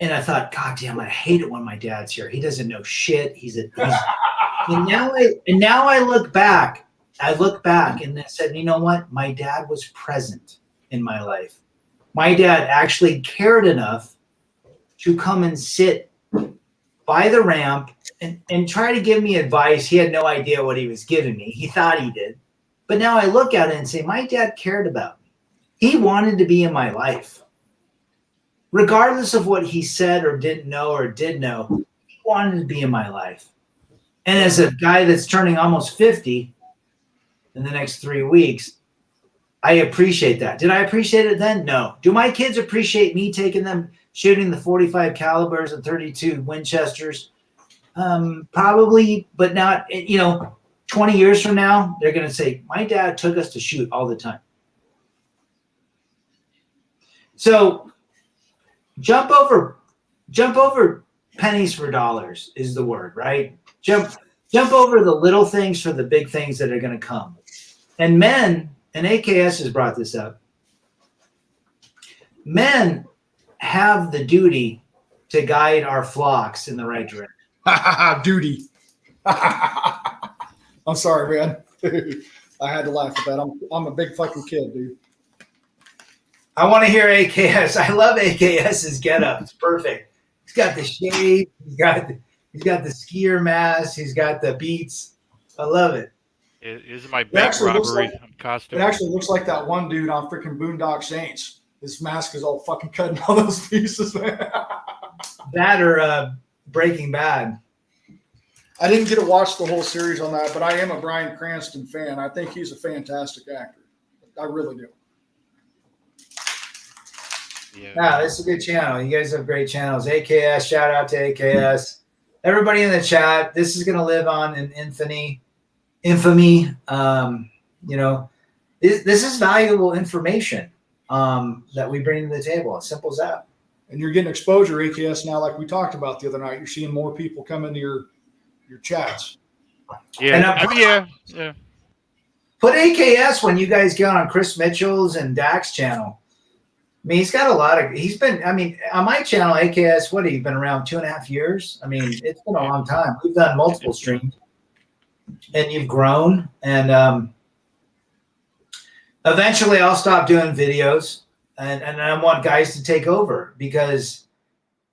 And I thought, God damn, I hate it when my dad's here. He doesn't know shit. He's And now I look back. I look back and I said, you know what? My dad was present in my life. My dad actually cared enough to come and sit by the ramp and try to give me advice. He had no idea what he was giving me. He thought he did. But now I look at it and say, my dad cared about me. He wanted to be in my life. Regardless of what he said or didn't know or did know, he wanted to be in my life. And as a guy that's turning almost 50 in the next 3 weeks, I appreciate that. Did I appreciate it then? No. Do my kids appreciate me taking them shooting the 45 calibers and 32 Winchesters? Probably, but not, 20 years from now, they're going to say, my dad took us to shoot all the time. So jump over pennies for dollars is the word, right? Jump over the little things for the big things that are going to come. And men, and AKS has brought this up, men have the duty to guide our flocks in the right direction. Duty. I'm sorry, man. I had to laugh at that. I'm a big fucking kid, dude. I want to hear AKS. I love AKS's getup. It's perfect. He's got the shade. He's got the skier mask. He's got the beats. I love it. It is my bank robbery costume. It actually looks like that one dude on freaking Boondock Saints. His mask is all fucking cut in all those pieces, man. That or Breaking Bad. I didn't get to watch the whole series on that, but I am a Bryan Cranston fan. I think he's a fantastic actor. I really do. Yeah, this is a good channel. You guys have great channels. AKS, shout out to AKS. Everybody in the chat, this is going to live on in infamy. This is valuable information that we bring to the table. As simple as that. And you're getting exposure, AKS, now, like we talked about the other night. You're seeing more people come into your chats. Yeah. Put AKS when you guys get on Chris Mitchell's and Dak's channel. I mean, he's got a lot of, on my channel, AKS, what, he's been around 2.5 years? I mean, it's been a long time. We've done multiple streams and you've grown. And eventually I'll stop doing videos and I want guys to take over because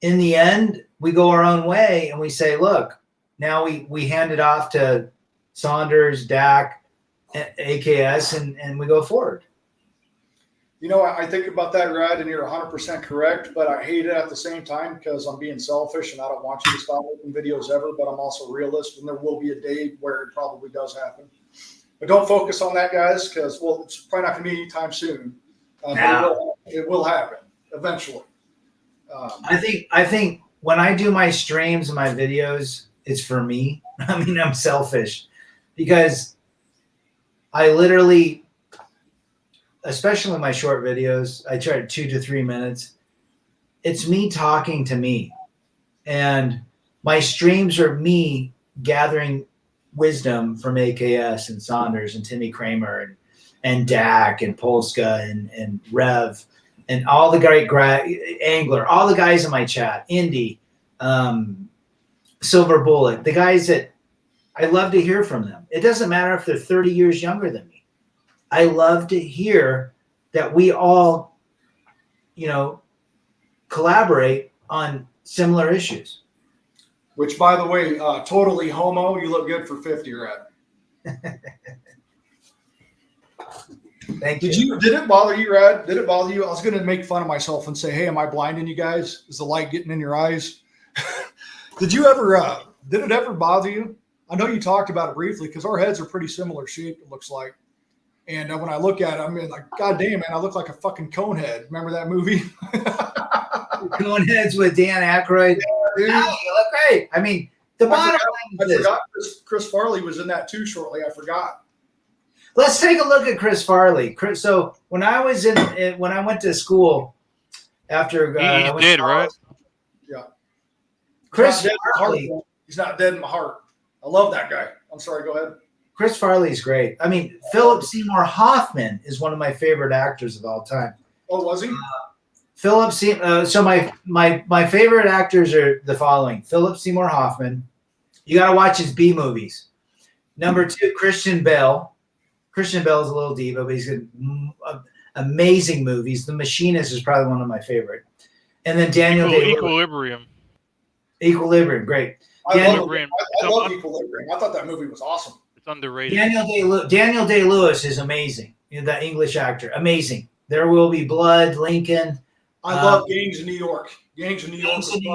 in the end, we go our own way and we say, look, now we hand it off to Saunders, Dak, AKS, and we go forward. I think about that, Rad, and you're 100% correct, but I hate it at the same time because I'm being selfish and I don't want you to stop making videos ever, but I'm also a realist, and there will be a day where it probably does happen. But don't focus on that, guys, because, well, it's probably not going to be anytime soon. It will happen eventually. I think when I do my streams and my videos, it's for me. I mean, I'm selfish because I literally, especially my short videos, I try 2 to 3 minutes. It's me talking to me. And my streams are me gathering wisdom from AKS and Saunders and Timmy Kramer and Dak and Polska and Rev and all the great Angler, all the guys in my chat, Indy, Silver Bullet, the guys that I love to hear from them. It doesn't matter if they're 30 years younger than me. I love to hear that we all, collaborate on similar issues. Which, by the way, totally homo. You look good for 50, Rad. Thank you. Did it bother you, Rad? Did it bother you? I was going to make fun of myself and say, hey, am I blinding you guys? Is the light getting in your eyes? Did it ever bother you? I know you talked about it briefly because our heads are pretty similar shape, it looks like. And when I look at it, I mean, like, God damn, man, I look like a fucking conehead. Remember that movie? Coneheads with Dan Aykroyd. Yeah, you look great. I mean, the bottom line is I forgot Chris Farley was in that too shortly. I forgot. Let's take a look at Chris Farley. So when I went to school after he did, right? Yeah. Chris Farley. He's not dead in my heart. I love that guy. I'm sorry. Go ahead. Chris Farley's great. I mean, Philip Seymour Hoffman is one of my favorite actors of all time. Oh, was he? Philip Seymour. So my favorite actors are the following: Philip Seymour Hoffman, You got to watch his B movies. Number 2, Christian Bale. Christian Bale is a little diva, but he's in amazing movies. The Machinist is probably one of my favorite. And then Daniel Day-Lewis. Equilibrium. Equilibrium, great. I love Equilibrium. I thought that movie was awesome. It's underrated. Daniel Day-Lewis is amazing. The English actor, amazing. There Will Be Blood, Lincoln. I love Gangs of New York. Gangs of New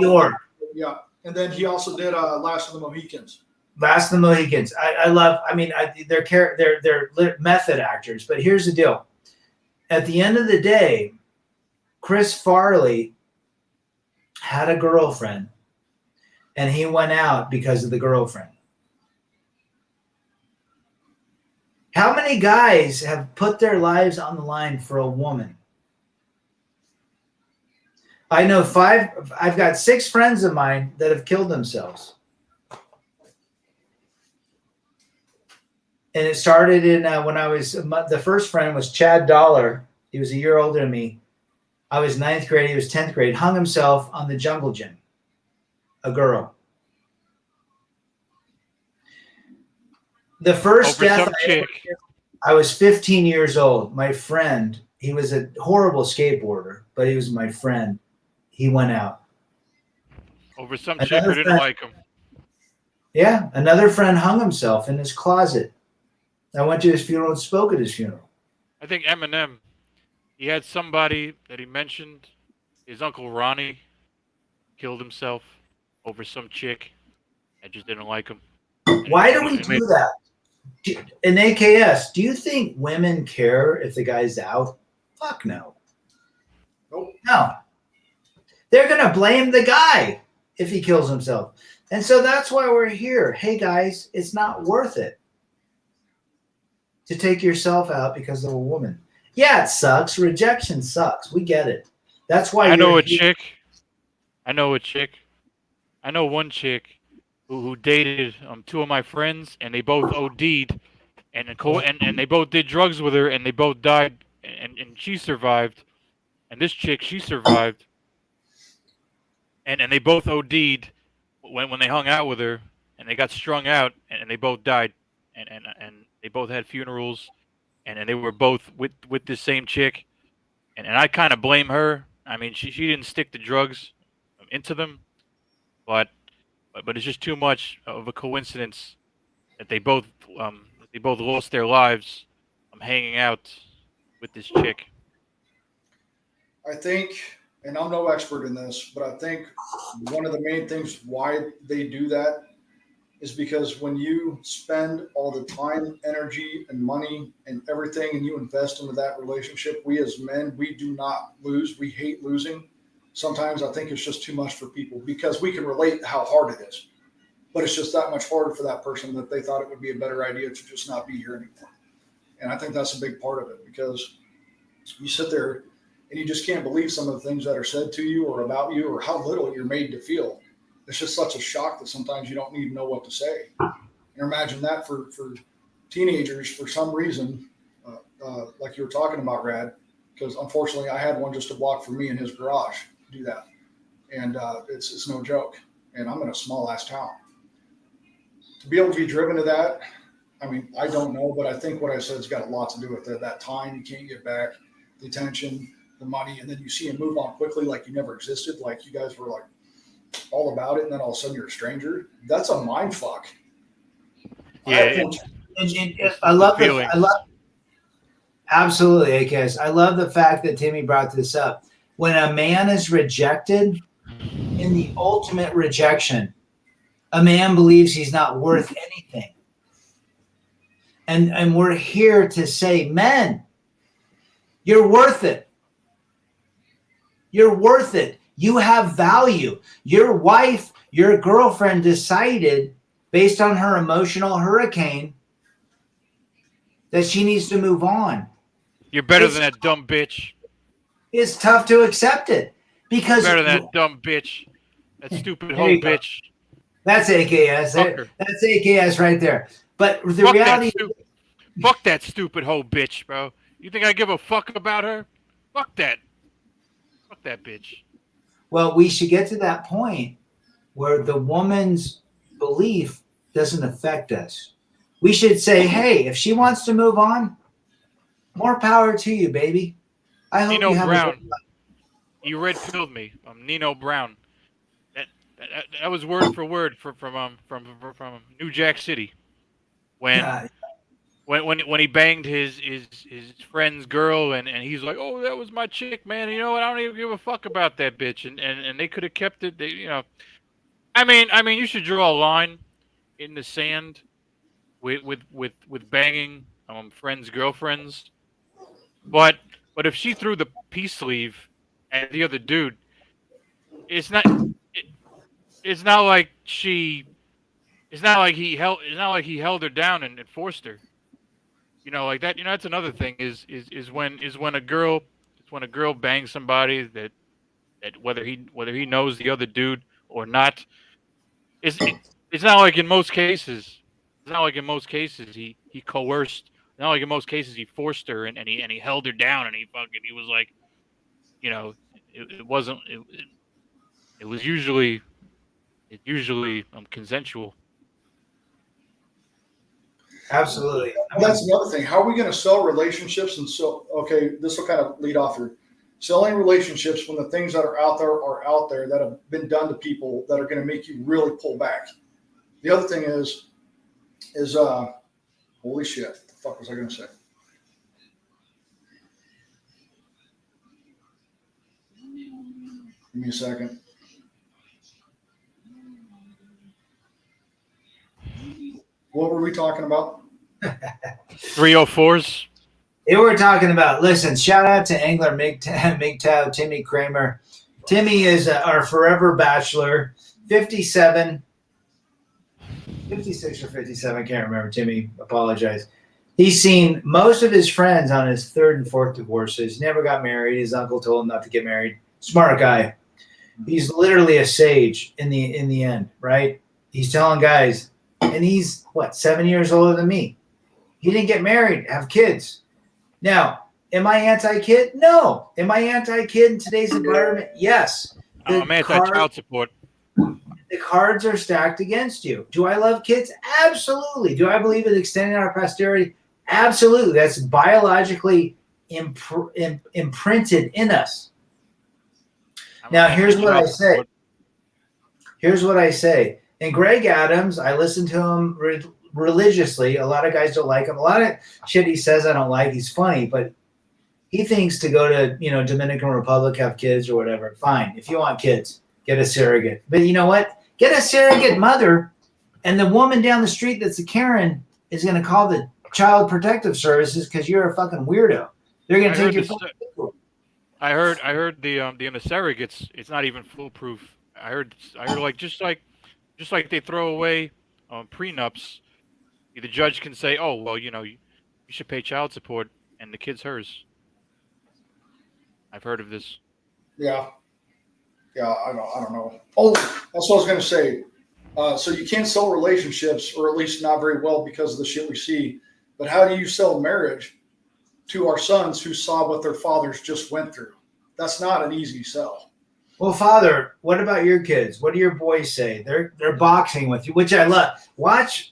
York. Yeah, and then he also did Last of the Mohicans. Last of the Mohicans. I love. I mean, they're method actors. But here's the deal. At the end of the day, Chris Farley had a girlfriend, and he went out because of the girlfriend. How many guys have put their lives on the line for a woman? I know 5. I've got 6 friends of mine that have killed themselves. And it started in when I was, the first friend was Chad Dollar. He was a year older than me. I was 9th grade. He was 10th grade. Hung himself on the jungle gym. A girl. The first death I was 15 years old. My friend, he was a horrible skateboarder, but he was my friend. He went out. Over some chick who didn't like him. Yeah, another friend hung himself in his closet. I went to his funeral and spoke at his funeral. I think Eminem, he had somebody that he mentioned, his Uncle Ronnie, killed himself over some chick that just didn't like him. Why do we do that? In AKS, do you think women care if the guy's out? Fuck no. Nope. No. They're going to blame the guy if he kills himself. And so that's why we're here. Hey, guys, it's not worth it to take yourself out because of a woman. Yeah, it sucks. Rejection sucks. We get it. That's why I know one chick. I know one chick who dated 2 of my friends, and they both OD'd, and they both did drugs with her, and they both died, and she survived, and this chick, she survived, and they both OD'd when they hung out with her, and they got strung out, and they both died, and they both had funerals, and they were both with this same chick, and I kind of blame her. I mean, she didn't stick the drugs into them, but it's just too much of a coincidence that they both lost their lives hanging out with this chick. I think, and I'm no expert in this, but I think one of the main things why they do that is because when you spend all the time, energy, and money and everything, and you invest into that relationship, we as men, we do not lose. We hate losing. Sometimes I think it's just too much for people because we can relate how hard it is, but it's just that much harder for that person that they thought it would be a better idea to just not be here anymore. And I think that's a big part of it because you sit there and you just can't believe some of the things that are said to you or about you or how little you're made to feel. It's just such a shock that sometimes you don't even know what to say. And imagine that for teenagers, for some reason, like you were talking about, Rad, because unfortunately I had one just a block from me in his garage do that. And it's no joke. And I'm in a small ass town. To be able to be driven to that, I mean, I don't know, but I think what I said has got a lot to do with it. That time you can't get back, the attention, the money, and then you see him move on quickly like you never existed, like you guys were like all about it, and then all of a sudden you're a stranger. That's a mind fuck. Yeah, I love the, I love absolutely, AKS. I love the fact that Timmy brought this up. When a man is rejected, in the ultimate rejection, a man believes he's not worth anything. And we're here to say, men, you're worth it. You're worth it. You have value. Your wife, your girlfriend decided based on her emotional hurricane that she needs to move on. You're better than that dumb bitch. It's tough to accept it because Better than that dumb bitch. That stupid hoe bitch. That's AKS. That's AKS right there. But the reality fuck that stupid hoe bitch, bro. You think I give a fuck about her? Fuck that. Fuck that bitch. Well, we should get to that point where the woman's belief doesn't affect us. We should say, hey, if she wants to move on, more power to you, baby. I hope Nino you have Brown. a good life. You red pilled me. Nino Brown. That was word for word from New Jack City when when he banged his friend's girl and he's like, oh, that was my chick, man. You know what? I don't even give a fuck about that bitch. And they could have kept it. They, you know, I mean, you should draw a line in the sand with banging friends' girlfriends. But if she threw the peace sleeve at the other dude, it's not. It's not like she. It's not like he held. It's not like he held her down and forced her. You know, like that. You know, that's another thing. Is when a girl. It's when a girl bangs somebody that whether he knows the other dude or not. It's not like in most cases. It's not like in most cases he coerced. It's not like in most cases he forced her and he held her down and he was like, you know, it wasn't. It was usually consensual. Absolutely. That's another thing. How are we going to sell relationships? And so, okay, this will kind of lead off here. Selling relationships when the things that are out there that have been done to people that are going to make you really pull back. The other thing is holy shit, what the fuck was I going to say? Give me a second. What were we talking about? 304s. They were talking about, listen, shout out to Angler MGTOW, Timmy Kramer. Timmy is our forever bachelor, 57, 56 or 57, I can't remember. Timmy, apologize. He's seen most of his friends on his third and fourth divorces. Never got married. His uncle told him not to get married. Smart guy. He's literally a sage in the end, right? He's telling guys, and he's, 7 years older than me. He didn't get married, have kids. Now, am I anti-kid? No. Am I anti-kid in today's environment? Yes. I'm anti-child support. The cards are stacked against you. Do I love kids? Absolutely. Do I believe in extending our posterity? Absolutely. That's biologically imprinted in us. Now, here's what I say. Here's what I say. And Greg Adams, I listen to him religiously. A lot of guys don't like him. A lot of shit he says I don't like. He's funny, but he thinks to go to, Dominican Republic, have kids or whatever. Fine. If you want kids, get a surrogate. But you know what? Get a surrogate mother, and the woman down the street that's a Karen is going to call the Child Protective Services because you're a fucking weirdo. They're going to take your. I heard the surrogates. It's not even foolproof. I heard like just like they throw away prenups. The judge can say, "Oh, well, you should pay child support, and the kid's hers." I've heard of this. Yeah, I don't know. Oh, that's what I was going to say. So you can't sell relationships, or at least not very well, because of the shit we see. But how do you sell marriage to our sons who saw what their fathers just went through? That's not an easy sell. Well, Father, what about your kids? What do your boys say? They're boxing with you, which I love.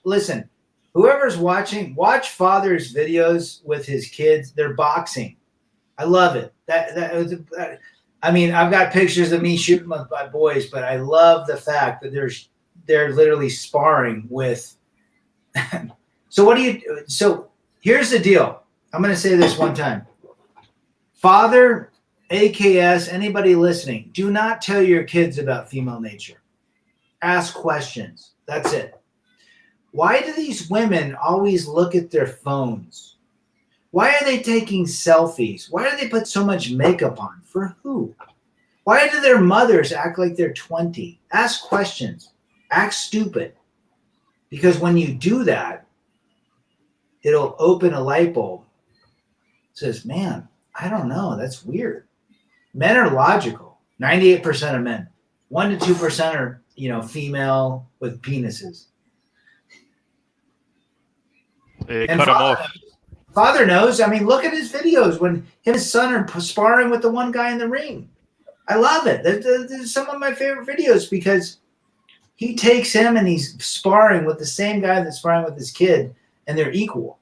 Listen, whoever's watching, watch Father's videos with his kids. They're boxing. I love it. I mean, I've got pictures of me shooting with my boys, but I love the fact that they're literally sparring with. So here's the deal. I'm going to say this one time. Father, AKS, anybody listening, do not tell your kids about female nature. Ask questions. That's it. Why do these women always look at their phones? Why are they taking selfies? Why do they put so much makeup on? For who? Why do their mothers act like they're 20? Ask questions. Act stupid. Because when you do that, it'll open a light bulb. It says, man, I don't know. That's weird. Men are logical. 98% of men. 1% to 2% are, female with penises. They cut them off. Father knows. I mean, look at his videos when him and his son are sparring with the one guy in the ring. I love it. There's some of my favorite videos because He takes him and he's sparring with the same guy that's sparring with his kid, and they're equal.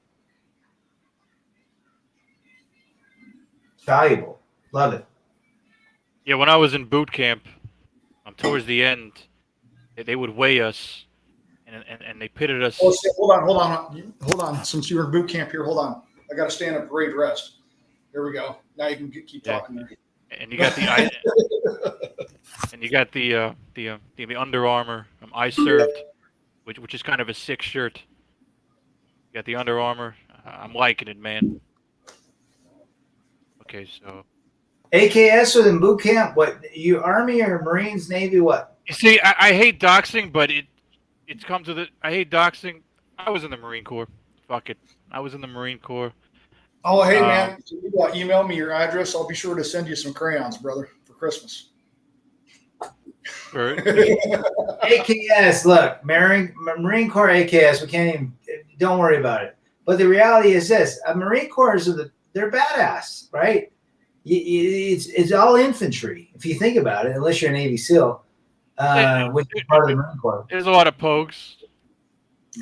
It's valuable. Love it. Yeah, when I was in boot camp, towards the end, they would weigh us, and they pitted us. Oh, hold on. Since you were in boot camp here, hold on. I got to stand up, parade rest. There we go. Now you can keep talking there. And you got the Under Armour I served, which is kind of a sick shirt. You got the Under Armour. I'm liking it, man. Okay, so AKS within boot camp. What, you Army or Marines, Navy? What? you see, I hate doxing, but it's come to the. I hate doxing. I was in the Marine Corps. Fuck it. I was in the Marine Corps. Oh, hey, man. If you email me your address, I'll be sure to send you some crayons, brother, for Christmas. AKS, look, Marine Corps AKS, we can't even, don't worry about it. But the reality is this, Marine Corps, they're badass, right? It's all infantry, if you think about it, unless you're a Navy SEAL, which is part of the Marine Corps. There's a lot of pogues.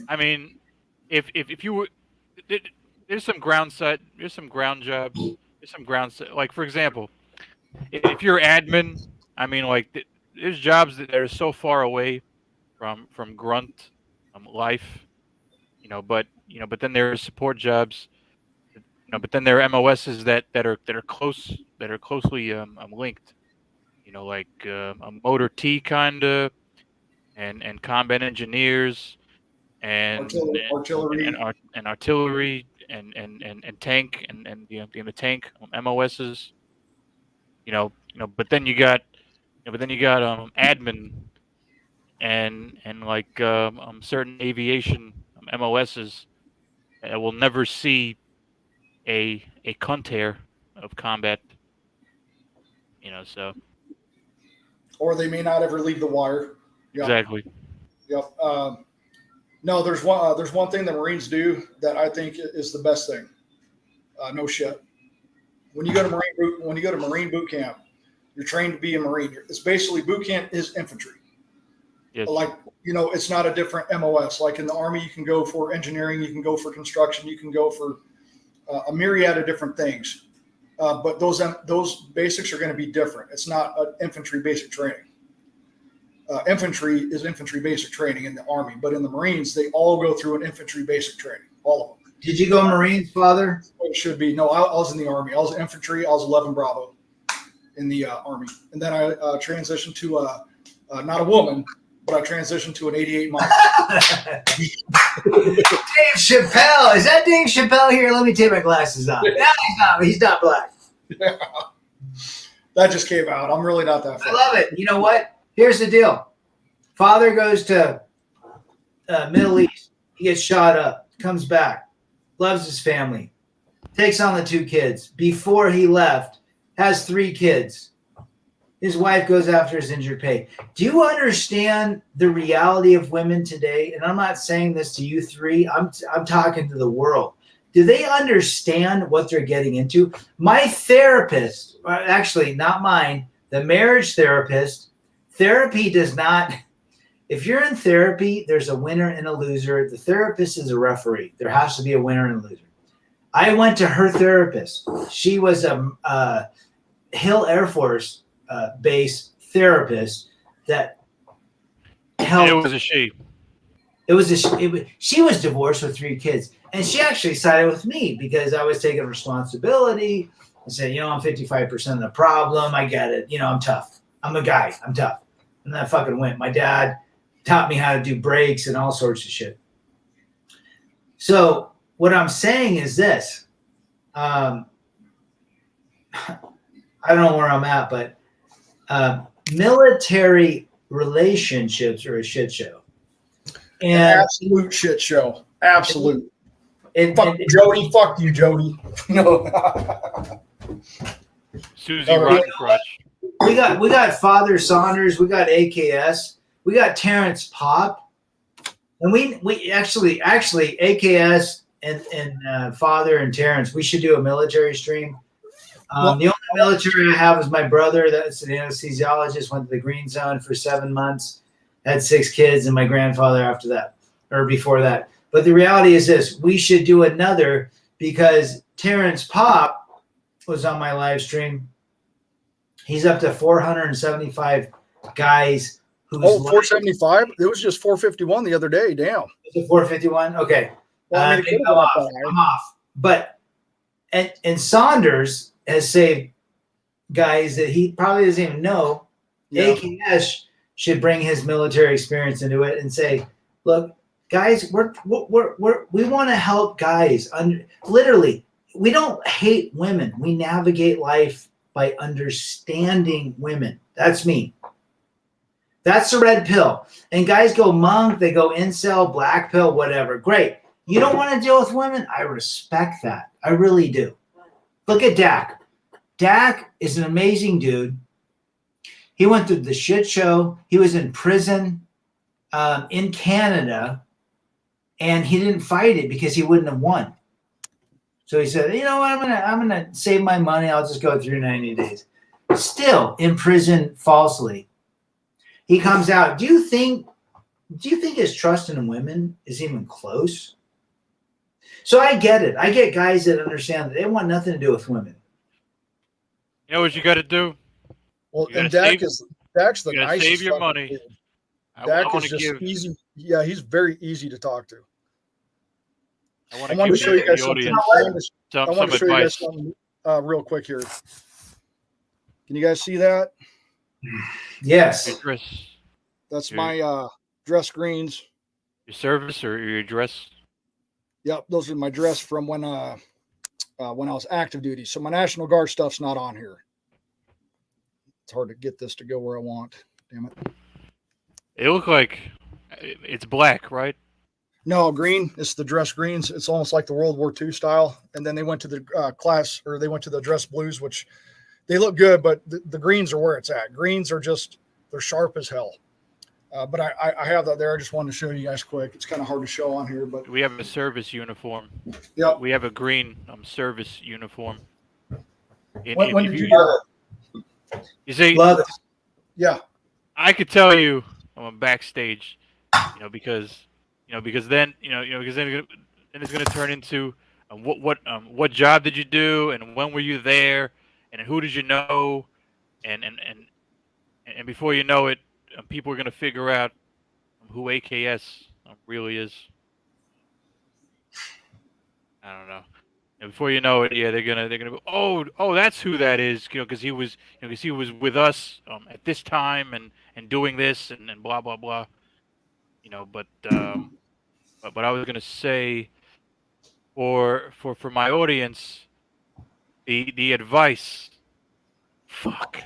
I mean, if you were... There's some ground jobs. There's some ground like, for example, if you're admin, I mean, like, there's jobs that are so far away from grunt life, but then there are support jobs, but then there are MOSs that are closely linked, like a motor T kinda, and combat engineers, and artillery and tank and the tank MOSs, but then you got admin and like certain aviation MOSs that will never see a contair of combat, so. Or they may not ever leave the wire. Yep. Exactly. Yep. No, there's one thing the Marines do that I think is the best thing. No shit. When you go to Marine boot camp, you're trained to be a Marine. It's basically boot camp is infantry. Yes. Like, it's not a different MOS. Like in the Army, you can go for engineering, you can go for construction, you can go for a myriad of different things. But those basics are going to be different. It's not an infantry basic training. Infantry is infantry basic training in the Army, but in the Marines, they all go through an infantry basic training, all of them. Did you go Marines, Father? It should be. No, I was in the Army. I was infantry. I was 11 Bravo in the Army. And then I transitioned to not a woman, but I transitioned to an 88 mile. Dave Chappelle. Is that Dave Chappelle here? Let me take my glasses off. No, he's not black. Yeah. That just came out. I'm really not that funny. I love it. You know what? Here's the deal. Father goes to Middle East. He gets shot up, comes back, loves his family, takes on the 2 kids. Before he left, has 3 kids. His wife goes after his injured pay. Do you understand the reality of women today? And I'm not saying this to you 3. I'm talking to the world. Do they understand what they're getting into? My therapist, actually not mine, the marriage therapist, therapy does not, if you're in therapy, there's a winner and a loser. The therapist is a referee. There has to be a winner and a loser. I went to her therapist. She was a Hill Air Force base therapist that helped. It was a she. She was divorced with 3 kids. And she actually sided with me because I was taking responsibility and said, I'm 55% of the problem. I get it. I'm tough. I'm a guy. I'm tough. And that fucking went. My dad taught me how to do brakes and all sorts of shit. So what I'm saying is this. I don't know where I'm at, but military relationships are a shit show. And absolute shit show. Absolute. Jody, fuck you, Jody. No. Susie Rottencrotch. We got Father Saunders, we got AKS, we got Terrence Pop, and we actually AKS and Father and Terrence, we should do a military stream. The only military I have is my brother. That's an anesthesiologist. Went to the Green Zone for 7 months. had 6 kids, and my grandfather after that, or before that. But the reality is this: we should do another, because Terrence Pop was on my live stream. He's up to 475 guys. Who's 475? It was just 451 the other day. Damn. Is it 451? Okay. Well, I mean, I'm off. But and Saunders has saved guys that he probably doesn't even know. Yeah. AKS should bring his military experience into it and say, look, guys, we want to help guys. Literally, we don't hate women. We navigate life by understanding women. That's me. That's the red pill. And guys go monk, they go incel, black pill, whatever. Great. You don't want to deal with women? I respect that. I really do. Look at Dak. Dak is an amazing dude. He went through the shit show. He was in prison in Canada, and he didn't fight it because he wouldn't have won. So he said, you know what, I'm gonna save my money. I'll just go through 90 days. Still in prison falsely. He comes out. Do you think his trust in women is even close? So I get it. I get guys that understand that they want nothing to do with women. You know what you got to do? Well, and Dak's the nicest. Save your money. Dak is just easy. Yeah, he's very easy to talk to. I want to show you guys something. I want to show you guys something real quick here. Can you guys see that? Yes. That's my dress greens. Your service or your dress? Yep, those are my dress from when I was active duty. So my National Guard stuff's not on here. It's hard to get this to go where I want. Damn it. It looks like it's black, right? No, green. It's the dress greens. It's almost like the World War II style. And then they went to the they went to the dress blues, which they look good, but the greens are where it's at. Greens are they're sharp as hell. But I have that there. I just wanted to show you guys quick. It's kind of hard to show on here, but we have a service uniform. Yeah, we have a green service uniform. When did you get it? You see, love it. Yeah, I could tell you I'm backstage, because then it's gonna turn into what job did you do and when were you there and who did you know and before you know it. People are going to figure out who AKS really is. I don't know. And before you know it, yeah, they're gonna go, oh, that's who that is, because he was with us at this time and doing this and blah blah blah, But I was gonna say for my audience, the advice. Fuck.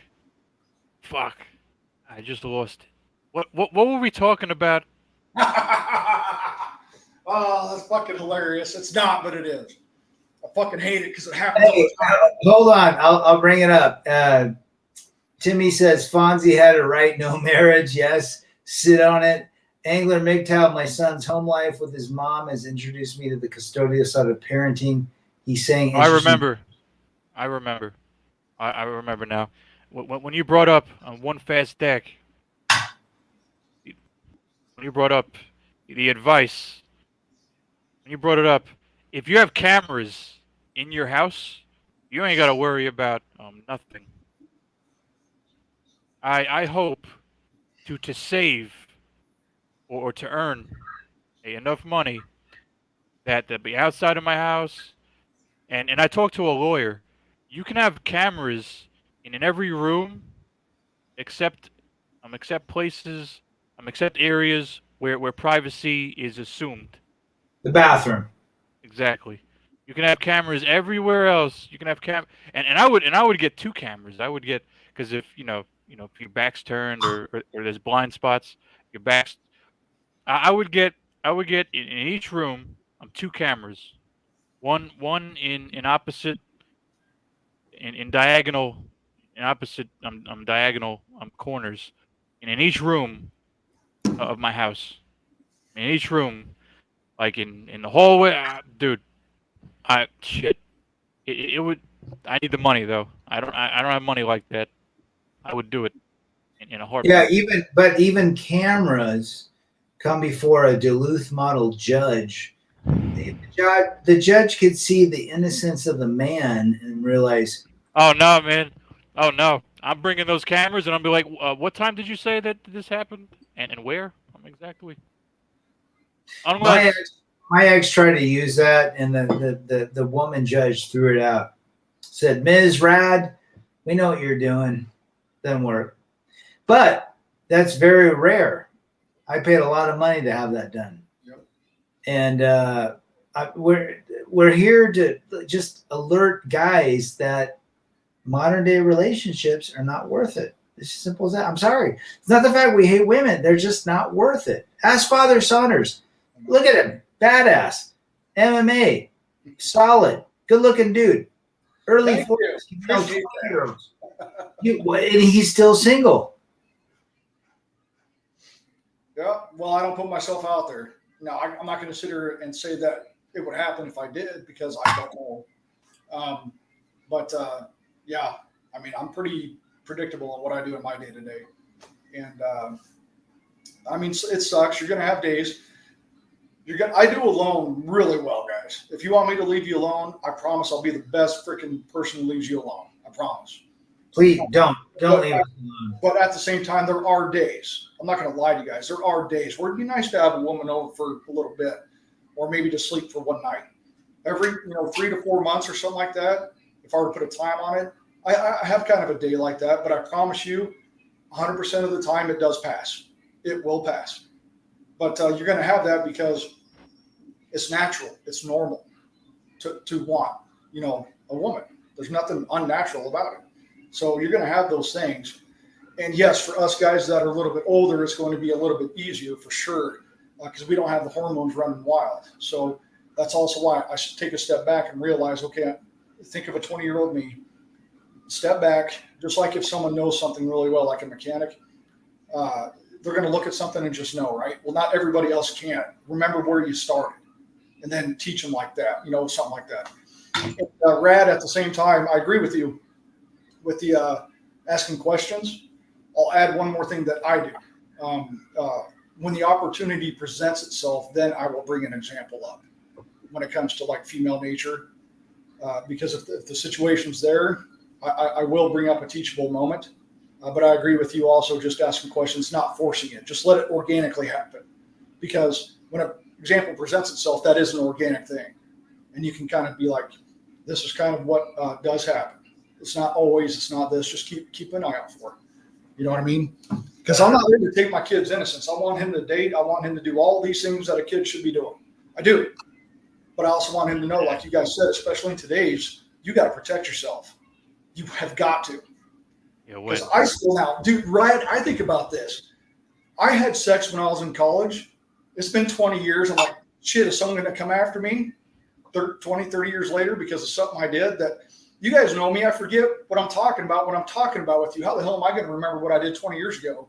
I just lost it. What were we talking about? Oh, that's fucking hilarious. It's not, but it is. I fucking hate it because it happens. Hey, hold on. I'll bring it up. Timmy says Fonzie had a right, no marriage. Yes, sit on it. Angler MGTOW, my son's home life with his mom, has introduced me to the custodial side of parenting. He's saying, I remember now. When you brought up one fast deck, when you brought up the advice, when you brought it up, if you have cameras in your house, you ain't got to worry about nothing. I hope to save or to earn enough money that be outside of my house, and I talked to a lawyer. You can have cameras in every room, except places, except areas where privacy is assumed. The bathroom. Exactly. You can have cameras everywhere else. You can have and I would get 2 cameras. I would get, because if if your back's turned or there's blind spots, your back's. I would get in each room 2 cameras, one in opposite in diagonal. In opposite diagonal corners, and in each room of my house, in each room, like in the hallway, dude, it would. I need the money though. I don't have money like that. I would do it in a heartbeat. Yeah, even cameras come before a Duluth model judge. The judge could see the innocence of the man and realize, Oh no, man. Oh no. I'm bringing those cameras and I'll be like, what time did you say that this happened? And where? Exactly. Unless my ex tried to use that, and the woman judge threw it out. Said, Ms. Rad, we know what you're doing. Doesn't work. But that's very rare. I paid a lot of money to have that done. Yep. And we're here to just alert guys that modern day relationships are not worth it. It's as simple as that. I'm sorry. It's not the fact we hate women. They're just not worth it. Ask Father Saunders. Look at him. Badass. MMA. Solid. Good looking dude. Early 40s. And he's still single. Yeah. Well, I don't put myself out there. No, I'm not going to sit here and say that it would happen if I did, because I don't know. Yeah, I mean, I'm pretty predictable in what I do in my day to day. And I mean, it sucks. You're going to have days. I do alone really well, guys. If you want me to leave you alone, I promise I'll be the best freaking person who leaves you alone. I promise. Please don't leave us alone. But at the same time, there are days. I'm not going to lie to you guys. There are days where it'd be nice to have a woman over for a little bit, or maybe to sleep for one night. Every 3 to 4 months or something like that. If I were to put a time on it, I have kind of a day like that. But I promise you, 100% of the time, it does pass. It will pass. But you're going to have that because it's natural. It's normal to want, a woman. There's nothing unnatural about it. So you're going to have those things. And yes, for us guys that are a little bit older, it's going to be a little bit easier for sure, because we don't have the hormones running wild. So that's also why I should take a step back and realize, okay, think of a 20-year-old me. Step back, just like if someone knows something really well, like a mechanic, they're going to look at something and just know, right? Well, not everybody else can. Remember where you started, and then teach them like that, something like that. And, Rad, at the same time, I agree with you with the asking questions. I'll add one more thing that I do. When the opportunity presents itself, then I will bring an example up when it comes to like female nature, because if the situation's there, I will bring up a teachable moment. But I agree with you also, just asking questions, not forcing it. Just let it organically happen. Because when an example presents itself, that is an organic thing. And you can kind of be like, this is kind of what does happen. It's not always, it's not this. Just keep an eye out for it. You know what I mean? Because I'm not here to take my kid's innocence. I want him to date. I want him to do all these things that a kid should be doing. I do. But I also want him to know, like you guys said, especially in today's, you got to protect yourself. You have got to. Because I still now, dude, right? I think about this. I had sex when I was in college. It's been 20 years. I'm like, shit, is someone going to come after me 20, 30 years later because of something I did that you guys know me. I forget what I'm talking about when I'm talking about with you. How the hell am I going to remember what I did 20 years ago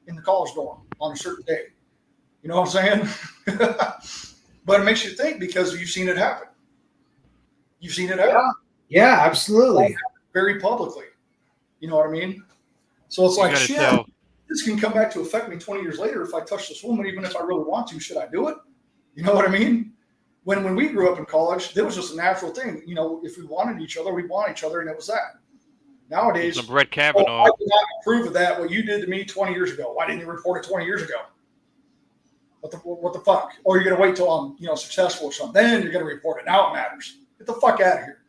in the college dorm on a certain day? You know what I'm saying? But it makes you think because you've seen it happen. You've seen it happen. Yeah, absolutely. Very publicly. You know what I mean? So it's like, shit, this can come back to affect me 20 years later if I touch this woman, even if I really want to. Should I do it? You know what I mean? When we grew up in college, there was just a natural thing. If we wanted each other, we want each other, and it was that. Nowadays, some Brett Kavanaugh. I do not approve of that. What you did to me 20 years ago. Why didn't you report it 20 years ago? What the fuck? Or you're gonna wait till I'm successful or something. Then you're gonna report it. Now it matters. Get the fuck out of here.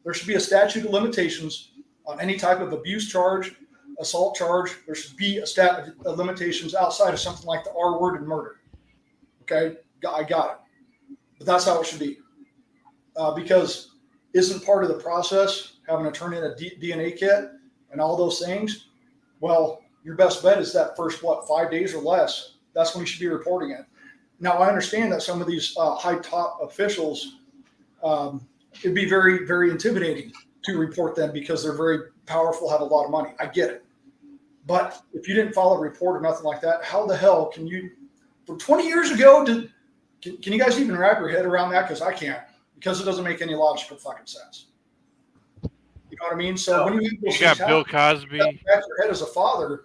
There should be a statute of limitations on any type of abuse charge, assault charge. There should be a statute of limitations outside of something like the R word and murder. Okay, I got it. But that's how it should be. Because isn't part of the process having to turn in a DNA kit and all those things? Well, your best bet is that first, 5 days or less. That's when you should be reporting it. Now, I understand that some of these high top officials, it'd be very, very intimidating to report them because they're very powerful, have a lot of money. I get it. But if you didn't file a report or nothing like that, how the hell can you, from 20 years ago, can you guys even wrap your head around that? Because I can't, because it doesn't make any logical fucking sense. You know what I mean? So when you got Bill Cosby, wrap your head as a father,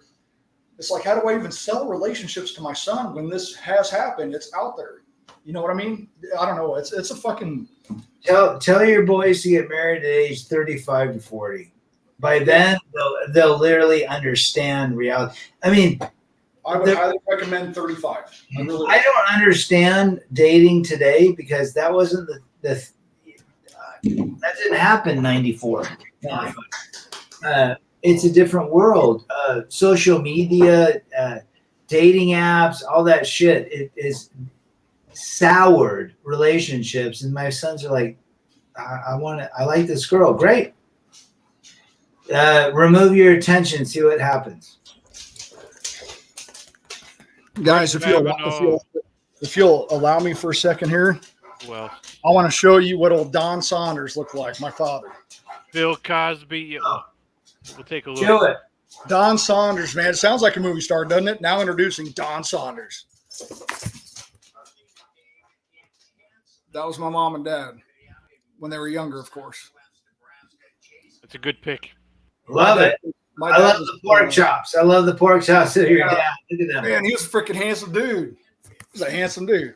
It's like, how do I even sell relationships to my son when this has happened? It's out there. You know what I mean? I don't know. It's a fucking. Tell your boys to get married at age 35 to 40. By then, they'll literally understand reality. I mean, I would highly recommend 35. I don't understand dating today because that wasn't that didn't happen in 94. It's a different world. Social media, dating apps, all that shit. It is soured relationships, and my sons are like, I like this girl. Great. Remove your attention, see what happens. Guys, if you'll allow me for a second here, Well, I want to show you what old Don Saunders looked like, my father. Bill Cosby. We'll take a look. Do it. Don Saunders, man. It sounds like a movie star, doesn't it? Now introducing Don Saunders. That was my mom and dad when they were younger, of course. It's a good pick. Love it. I love the pork chops. I love the pork chops of your dad. Look at that. Man, he was a freaking handsome dude. He's a handsome dude.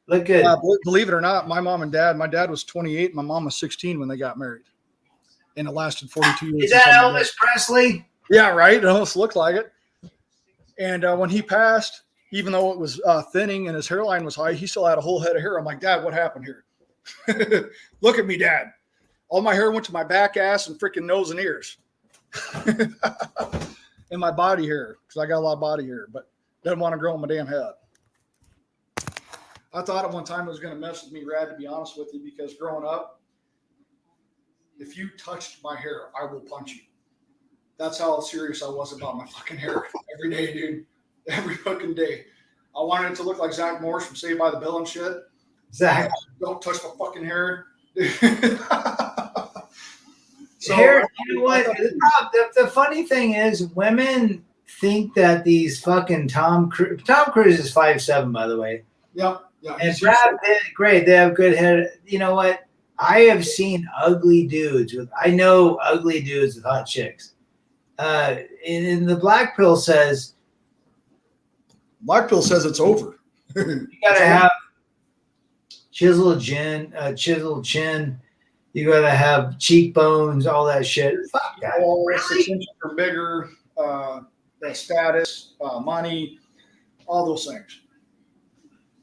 Look good. Believe it or not, my mom and dad, my dad was 28, my mom was 16 when they got married. And it lasted 42 years. Is that Elvis Presley? Yeah, right. It almost looked like it. And when he passed, even though it was thinning and his hairline was high, he still had a whole head of hair. I'm like, Dad, what happened here? Look at me, Dad. All my hair went to my back, ass, and freaking nose and ears. And my body hair, because I got a lot of body hair, but doesn't want to grow on my damn head. I thought at one time it was going to mess with me, Rad, to be honest with you, because growing up, if you touched my hair, I will punch you. That's how serious I was about my fucking hair every day, dude. Every fucking day. I wanted it to look like Zach Morris from Saved by the Bell and shit. Zach. Don't touch my fucking hair. So, hair, you know what? The funny thing is, women think that these fucking Tom Cruise is 5'7", by the way. Yep. Yeah. And Brad Pitt, great. They have good head. You know what? I have seen ugly dudes I know ugly dudes with hot chicks. And the black pill says it's over. You gotta have chiseled chin. You gotta have cheekbones, all that shit. Fuck that. Really? 6 inches or bigger, the status, money, all those things.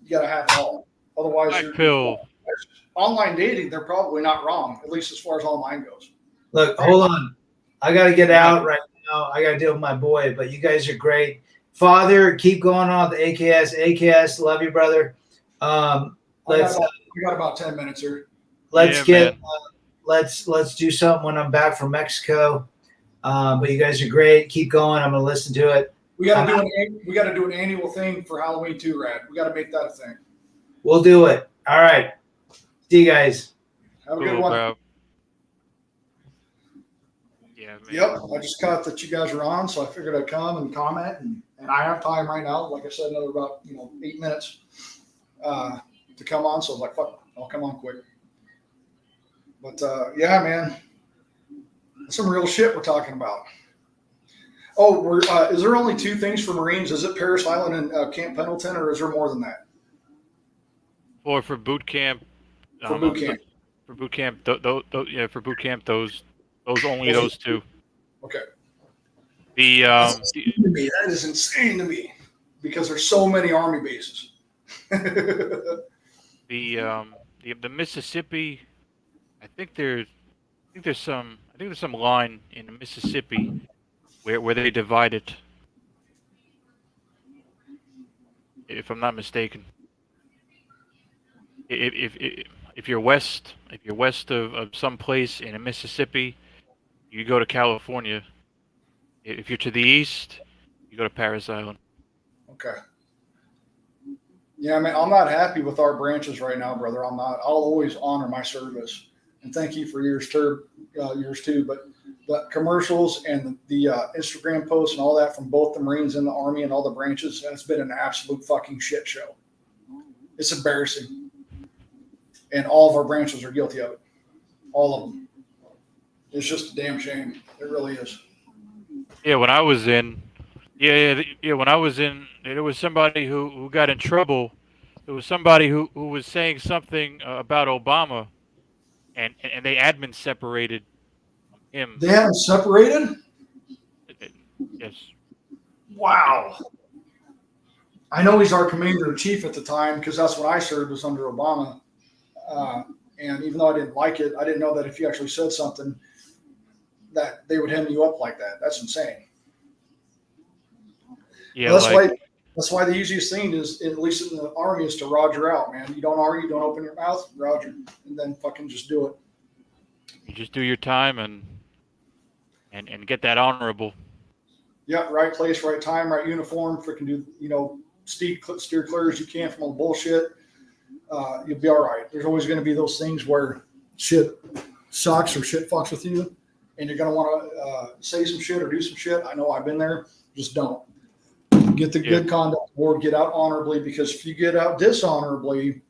You gotta have it all. Otherwise, black pill. Online dating, they're probably not wrong, at least as far as online goes. Look, hold on. I got to get out right now. I got to deal with my boy, but you guys are great. Father, keep going on with the AKS. AKS, love you, brother. We got about 10 minutes here. Let's do something when I'm back from Mexico. But you guys are great. Keep going. I'm going to listen to it. We got to do an annual thing for Halloween too, Rad. We got to make that a thing. We'll do it. All right. See you guys. Have a good one. Bro. Yeah, man. Yep. I just caught that you guys are on, so I figured I'd come and comment. And I have time right now. Like I said, another about 8 minutes to come on. So I was like, fuck, I'll come on quick. But yeah, man, some real shit we're talking about. Oh, is there only 2 things for Marines? Is it Parris Island and Camp Pendleton, or is there more than that? Or for boot camp. For boot camp. For boot camp, for boot camp, those only those 2. Okay. That is insane to me because there's so many Army bases. the Mississippi, I think there's some line in the Mississippi where they divide it, if I'm not mistaken. If you're west of some place in Mississippi, you go to California. If you're to the east, you go to Parris Island. Okay. Yeah, man, I'm not happy with our branches right now, brother. I'm not. I'll always honor my service, and thank you for yours too. But the commercials and the Instagram posts and all that from both the Marines and the Army and all the branches, that's been an absolute fucking shit show. It's embarrassing. And all of our branches are guilty of it. All of them. It's just a damn shame. It really is. Yeah, when I was in, Yeah. When I was in, there was somebody who got in trouble. There was somebody who was saying something about Obama, and they admin separated him. They had them separated? Uh, Yes. It- Wow. I know he's our commander in chief at the time because that's when I served was under Obama. And even though I didn't like it, I didn't know that if you actually said something that they would hem you up like that. That's insane. yeah, Well, like that's why the easiest thing is, at least in the army, is to Roger out, man. You don't argue, don't open your mouth, Roger, and then fucking just do it. you just do your time and get that honorable. Yeah, right place, right time, right uniform. Freaking do, steer clear as you can from all the bullshit. You'll be all right. There's always going to be those things where shit sucks or shit fucks with you, and you're going to want to say some shit or do some shit. I know I've been there. Just don't. Get the good conduct award, get out honorably, because if you get out dishonorably,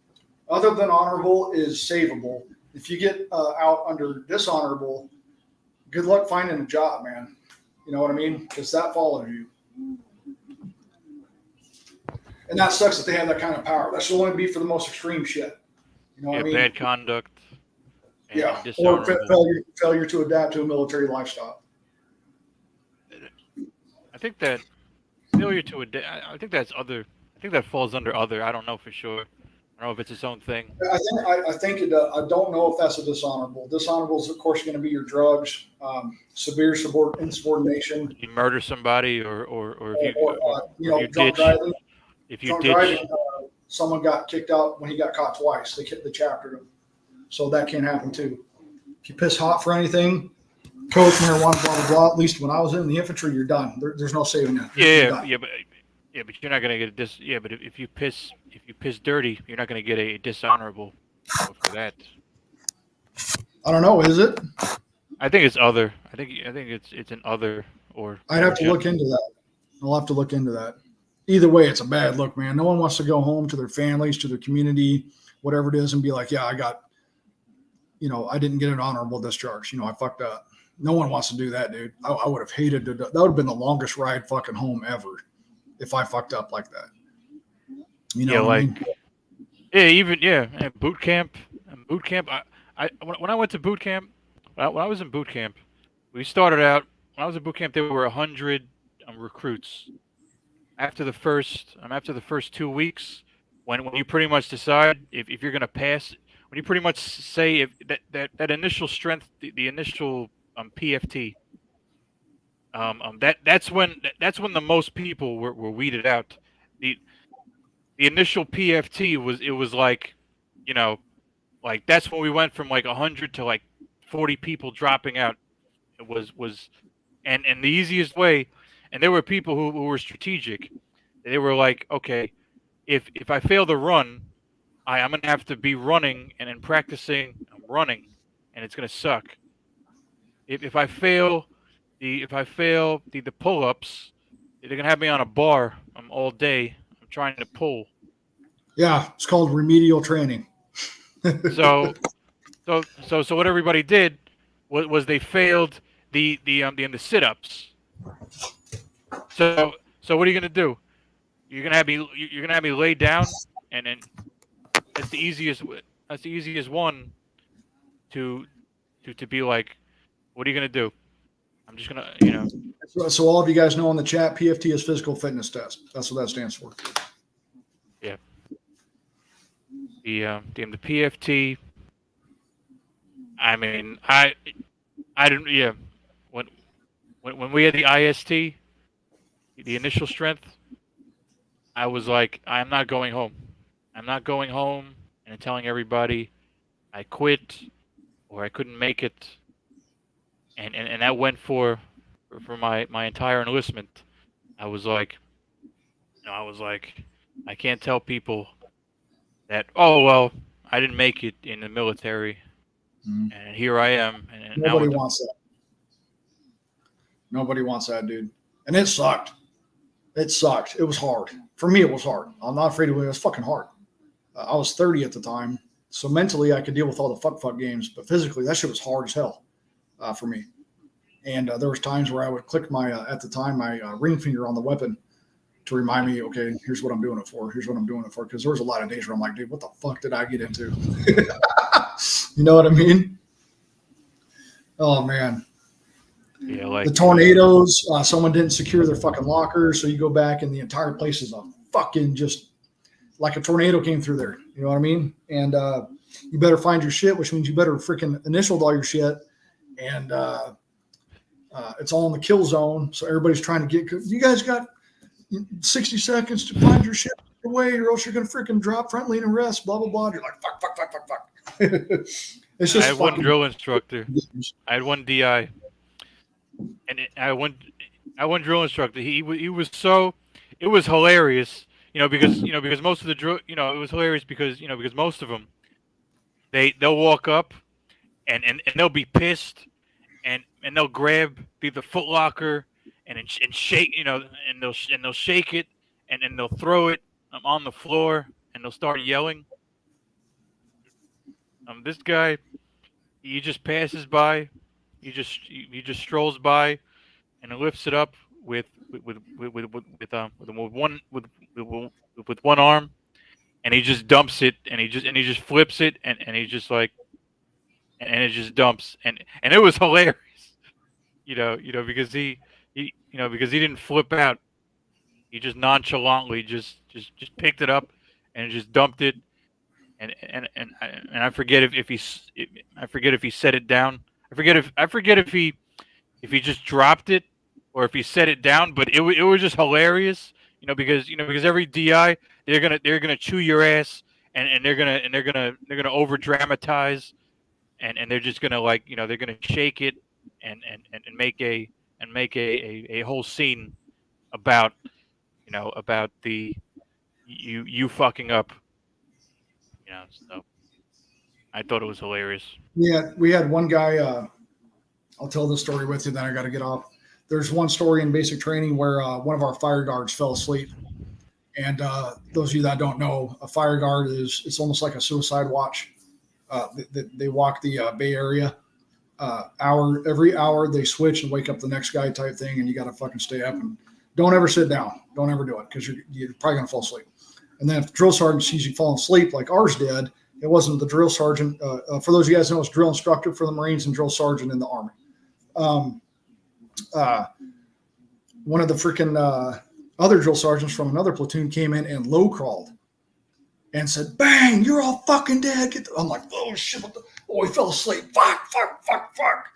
other than honorable is savable. If you get out under dishonorable, good luck finding a job, man. You know what I mean? Because that follows you. And that sucks that they have that kind of power. That should only be for the most extreme shit. You know what I mean? Bad conduct. And Yeah. Or dishonorable. failure to adapt to a military lifestyle. I think that failure to adapt. I think that's other. I think that falls under other. I don't know for sure. I don't know if it's its own thing. I think it. I don't know if that's a dishonorable. Dishonorable is, of course, going to be your drugs, severe insubordination. You murder somebody, or if you drunk ditch. driving. If you Drunk ditch. driving, someone got kicked out when he got caught twice. They chaptered him, so that can happen too. If you piss hot for anything, coach, marijuana, blah blah blah. At least when I was in the infantry, you're done. There's no saving that. But you're not gonna get a Yeah, but if you piss dirty, you're not gonna get a dishonorable for that. I don't know. Is it? I think it's other. I think it's an other or. I'd have to look into that. I'll have to look into that. Either way, it's a bad look, man. No one wants to go home to their families, to their community, whatever it is, and be like, yeah, I didn't get an honorable discharge. I fucked up. No one wants to do that, dude. I would have hated to. That would have been the longest ride fucking home ever if I fucked up like that. And boot camp. When I went to boot camp, when I was in boot camp, we started out. When I was in boot camp, there were 100 recruits. After the first 2 weeks, when you pretty much decide if you're gonna pass, when you pretty much say if that initial strength, the initial PFT, that's when the most people were weeded out. The initial PFT was like, like that's when we went from like 100 to like 40 people dropping out. It was and the easiest way. And there were people who were strategic. They were like, okay, if I fail the run, I'm gonna have to be running and practicing running, and it's gonna suck. If I fail the pull-ups, they're gonna have me on a bar all day. I'm trying to pull. Yeah, it's called remedial training. So what everybody did was they failed the sit-ups. So what are you gonna do? You're gonna have me lay down, and then that's the easiest one to be like, what are you gonna do? I'm just gonna So all of you guys know in the chat, PFT is physical fitness test. That's what that stands for. Yeah. The PFT. I mean, I didn't. Yeah. When we had the IST, the initial strength, I was like, I'm not going home. I'm not going home and telling everybody I quit or I couldn't make it. And that went for my entire enlistment. I was like, I can't tell people that, oh, well, I didn't make it in the military. Mm-hmm. And here I am. And nobody wants that. Nobody wants that, dude. And it sucked. It sucked. It was hard. For me, it was hard. I'm not afraid of it. It was fucking hard. I was 30 at the time. So mentally, I could deal with all the fuck games. But physically, that shit was hard as hell for me. And there was times where I would click my at the time my ring finger on the weapon to remind me, okay, here's what I'm doing it for. Here's what I'm doing it for. Because there was a lot of days where I'm like, dude, what the fuck did I get into? You know what I mean? Oh man. Yeah, like The tornadoes. Someone didn't secure their fucking locker, so you go back and the entire place is a fucking just like a tornado came through there. You know what I mean? And you better find your shit, which means you better freaking initial all your shit. And it's all in the kill zone, so everybody's trying to get. You guys got 60 seconds to find your shit away, or else you're gonna freaking drop front lean and rest. Blah blah blah. You're like fuck. It's just. I had one drill instructor. I had one DI, and I had one drill instructor. He was so. It was hilarious, because most of the drill, it was hilarious because most of them, they'll walk up, and they'll be pissed, and they'll grab the Foot Locker and shake, and they'll shake it, and then they'll throw it on the floor, and they'll start yelling. This guy, he just passes by, he just strolls by, and lifts it up with one arm, and he just dumps it, and he just flips it, and he just like, and it just dumps, and it was hilarious, because because he didn't flip out, he just nonchalantly just picked it up and just dumped it. And I forget if he set it down. I forget if he just dropped it or if he set it down. But it was just hilarious, because every DI they're gonna chew your ass, and they're gonna over dramatize, and they're just gonna they're gonna shake it and make a whole scene about about the you fucking up, so. I thought it was hilarious. Yeah, we had one guy. I'll tell this story with you, then I got to get off. There's one story in basic training where one of our fire guards fell asleep. And those of you that don't know, a fire guard it's almost like a suicide watch. They walk the Bay Area. Every hour they switch and wake up the next guy type thing, and you got to fucking stay up and don't ever sit down. Don't ever do it because you're probably going to fall asleep. And then if the drill sergeant sees you falling asleep like ours did, it wasn't the drill sergeant. For those of you guys who know, it's drill instructor for the Marines and drill sergeant in the Army. One of the freaking other drill sergeants from another platoon came in and low crawled and said, "Bang, you're all fucking dead." I'm like, "Oh shit." Oh, he fell asleep. Fuck.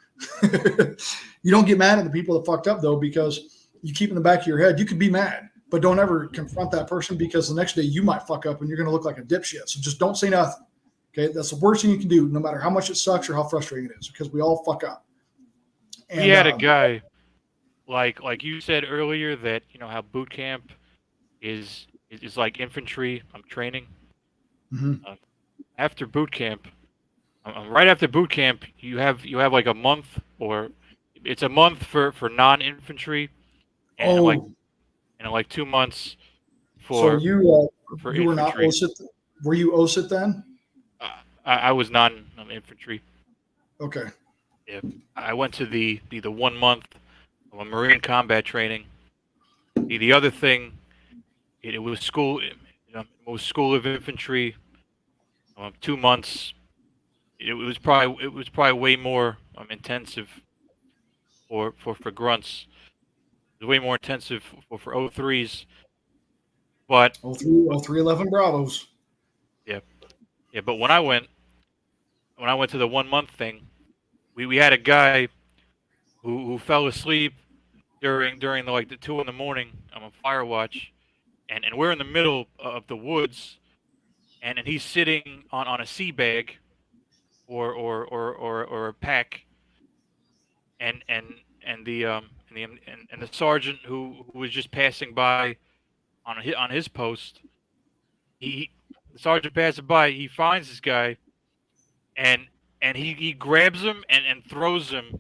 You don't get mad at the people that fucked up though, because you keep in the back of your head, you could be mad, but don't ever confront that person because the next day you might fuck up and you're going to look like a dipshit. So just don't say nothing. Okay. That's the worst thing you can do, no matter how much it sucks or how frustrating it is, because we all fuck up. And, we had a guy like you said earlier that, how boot camp is like infantry training. Mm-hmm. After boot camp, right after boot camp, you have like a month, or it's a month for non-infantry, and like 2 months for. So you were not infantry. OSIT. Were you OSIT then? I was non-infantry. Okay. Yeah, I went to the 1 month of Marine combat training. The other thing, it was school. It was School of Infantry. 2 months. It was probably way more intensive for grunts. It was way more intensive for O3s. But 0311 Bravos. Yeah. But when I went to the 1 month thing, we had a guy who fell asleep during the 2 in the morning on a fire watch, and we're in the middle of the woods, and he's sitting on a sea bag or a pack, and the sergeant who was just passing by on his post, the sergeant passing by, he finds this guy, and he grabs him and throws him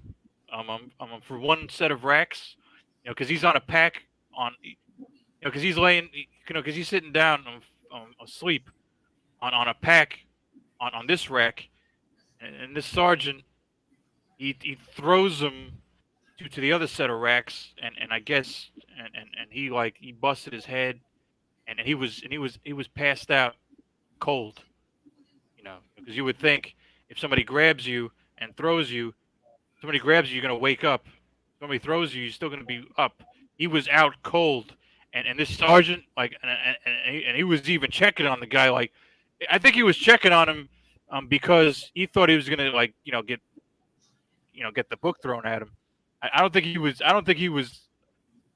for one set of racks, because he's on a pack because he's laying, because he's sitting down asleep on a pack on this rack, and this sergeant he throws him to the other set of racks, and I guess and he busted his head, and he was passed out cold, because you would think if somebody grabs you and throws you, somebody grabs you, you're gonna wake up. Somebody throws you, you're still gonna be up. He was out cold, and this sergeant and he was even checking on the guy. Like, I think he was checking on him, because he thought he was gonna get the book thrown at him. I don't think he was. I don't think he was.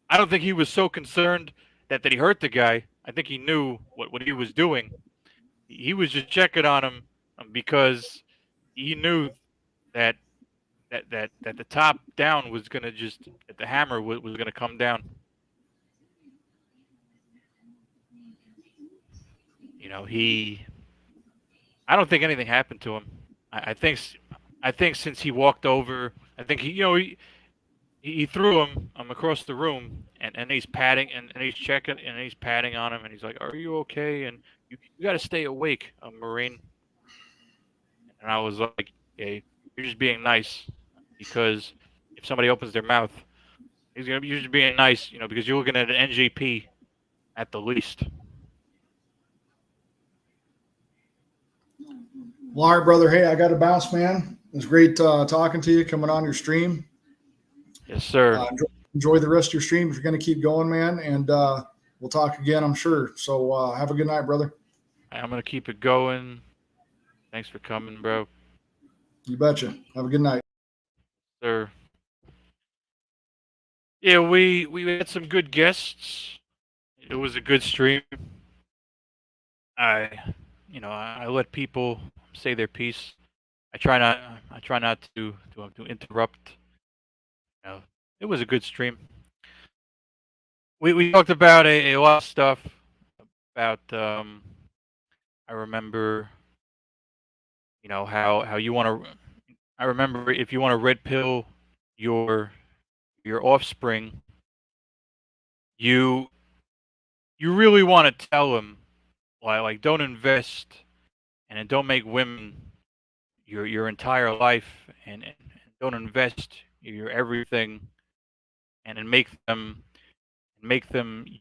I don't think he was so concerned that he hurt the guy. I think he knew what he was doing. He was just checking on him, because he knew that that the top down was gonna that the hammer was gonna come down. He. I don't think anything happened to him. I think since he walked over, I think he threw him across the room, and he's patting and he's checking and he's patting on him, and he's like, "Are you okay?" And you got to stay awake, Marine. And I was like, "Hey, you're just being nice, because if somebody opens their mouth, you're just being nice, because you're looking at an NJP at the least." Well, all right, brother. Hey, I got to bounce, man. It was great talking to you, coming on your stream. Yes, sir. Enjoy the rest of your stream if you're going to keep going, man. And we'll talk again, I'm sure. So have a good night, brother. I'm going to keep it going. Thanks for coming, bro. You betcha. Have a good night. Sir. Yeah, we had some good guests. It was a good stream. I let people say their piece. I try not to interrupt. It was a good stream. We talked about a lot of stuff about I remember how you want to. I remember if you want to red pill your offspring, you really want to tell them, like don't invest and don't make women your entire life, and don't invest your everything, and then make them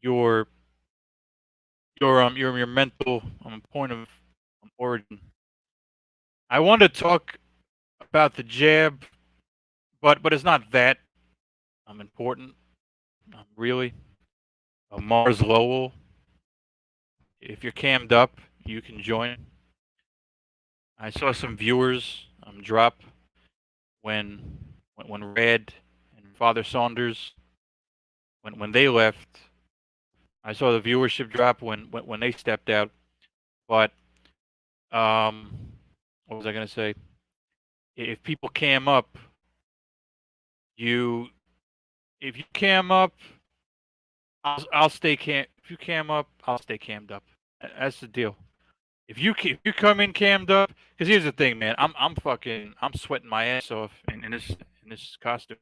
your mental point of origin. I want to talk about the jab, but it's not that important, really. Mars Lowell, if you're cammed up, you can join. I saw some viewers drop when Red and Father Saunders when they left. I saw the viewership drop when they stepped out. But what was I gonna say? If people cam up, if you cam up, I'll stay cam. If you cam up, I'll stay cammed up. That's the deal. If you come in cammed up, because here's the thing, man. I'm sweating my ass off in this costume.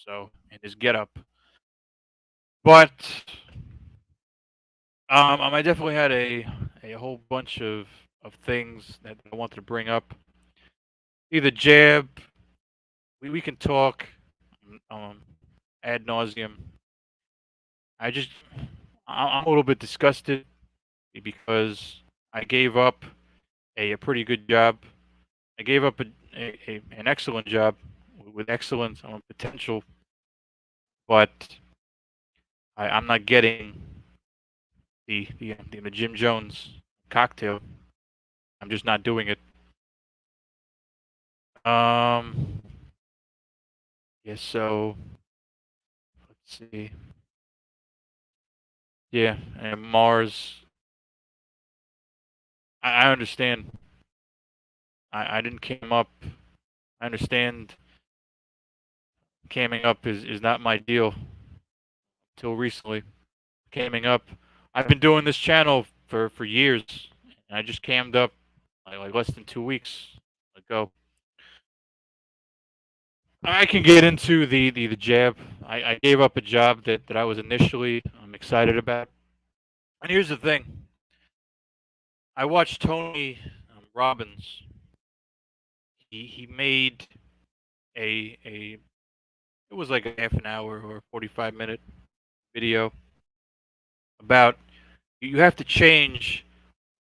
So in this getup. But I definitely had a whole bunch of things that I wanted to bring up. Either jab, we can talk ad nauseum. I'm a little bit disgusted because I gave up a pretty good job. I gave up an excellent job with excellent potential, but I'm not getting the Jim Jones cocktail. I'm just not doing it. Yeah, so let's see. Yeah, and Mars. I understand. I didn't cam up. I understand camming up is not my deal. Till recently. Camming up. I've been doing this channel for years. And I just cammed up like less than 2 weeks ago. I can get into the jab. I gave up a job that I was initially excited about. And here's the thing. I watched Tony Robbins. He made a It was like a half an hour or 45-minute video about you have to change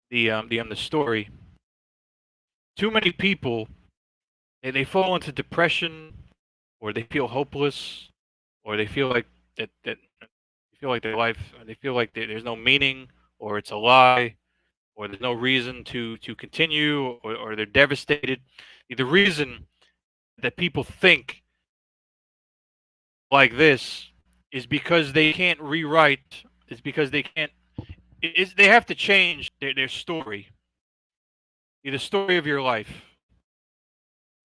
the story. Too many people they fall into depression, or they feel hopeless, or they feel like that they feel like their life, they feel like there's no meaning, or it's a lie, or there's no reason to continue, or they're devastated. The reason that people think like this is because they can't rewrite. Is because they can't. They have to change their story, the story of your life.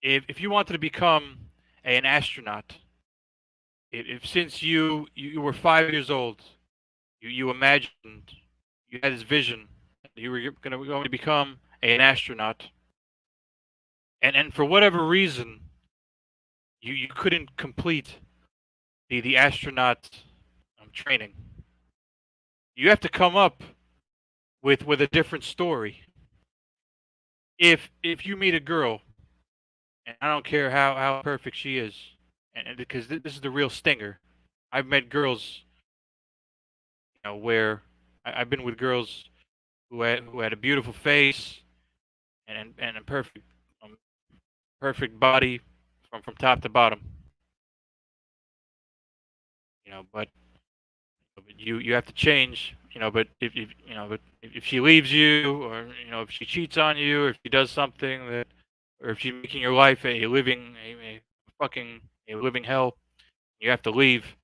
If you wanted to become an astronaut, if since you were 5 years old, you imagined, you had this vision that you were going to become an astronaut, and for whatever reason you couldn't complete the astronaut training. You have to come up with a different story. If you meet a girl, and I don't care how perfect she is, and because this is the real stinger. I've met girls, where I've been with girls who had a beautiful face and a perfect body from top to bottom. But you have to change. But if she leaves you, or if she cheats on you, or if she does something that, or if she's making your life a fucking a living hell, you have to leave.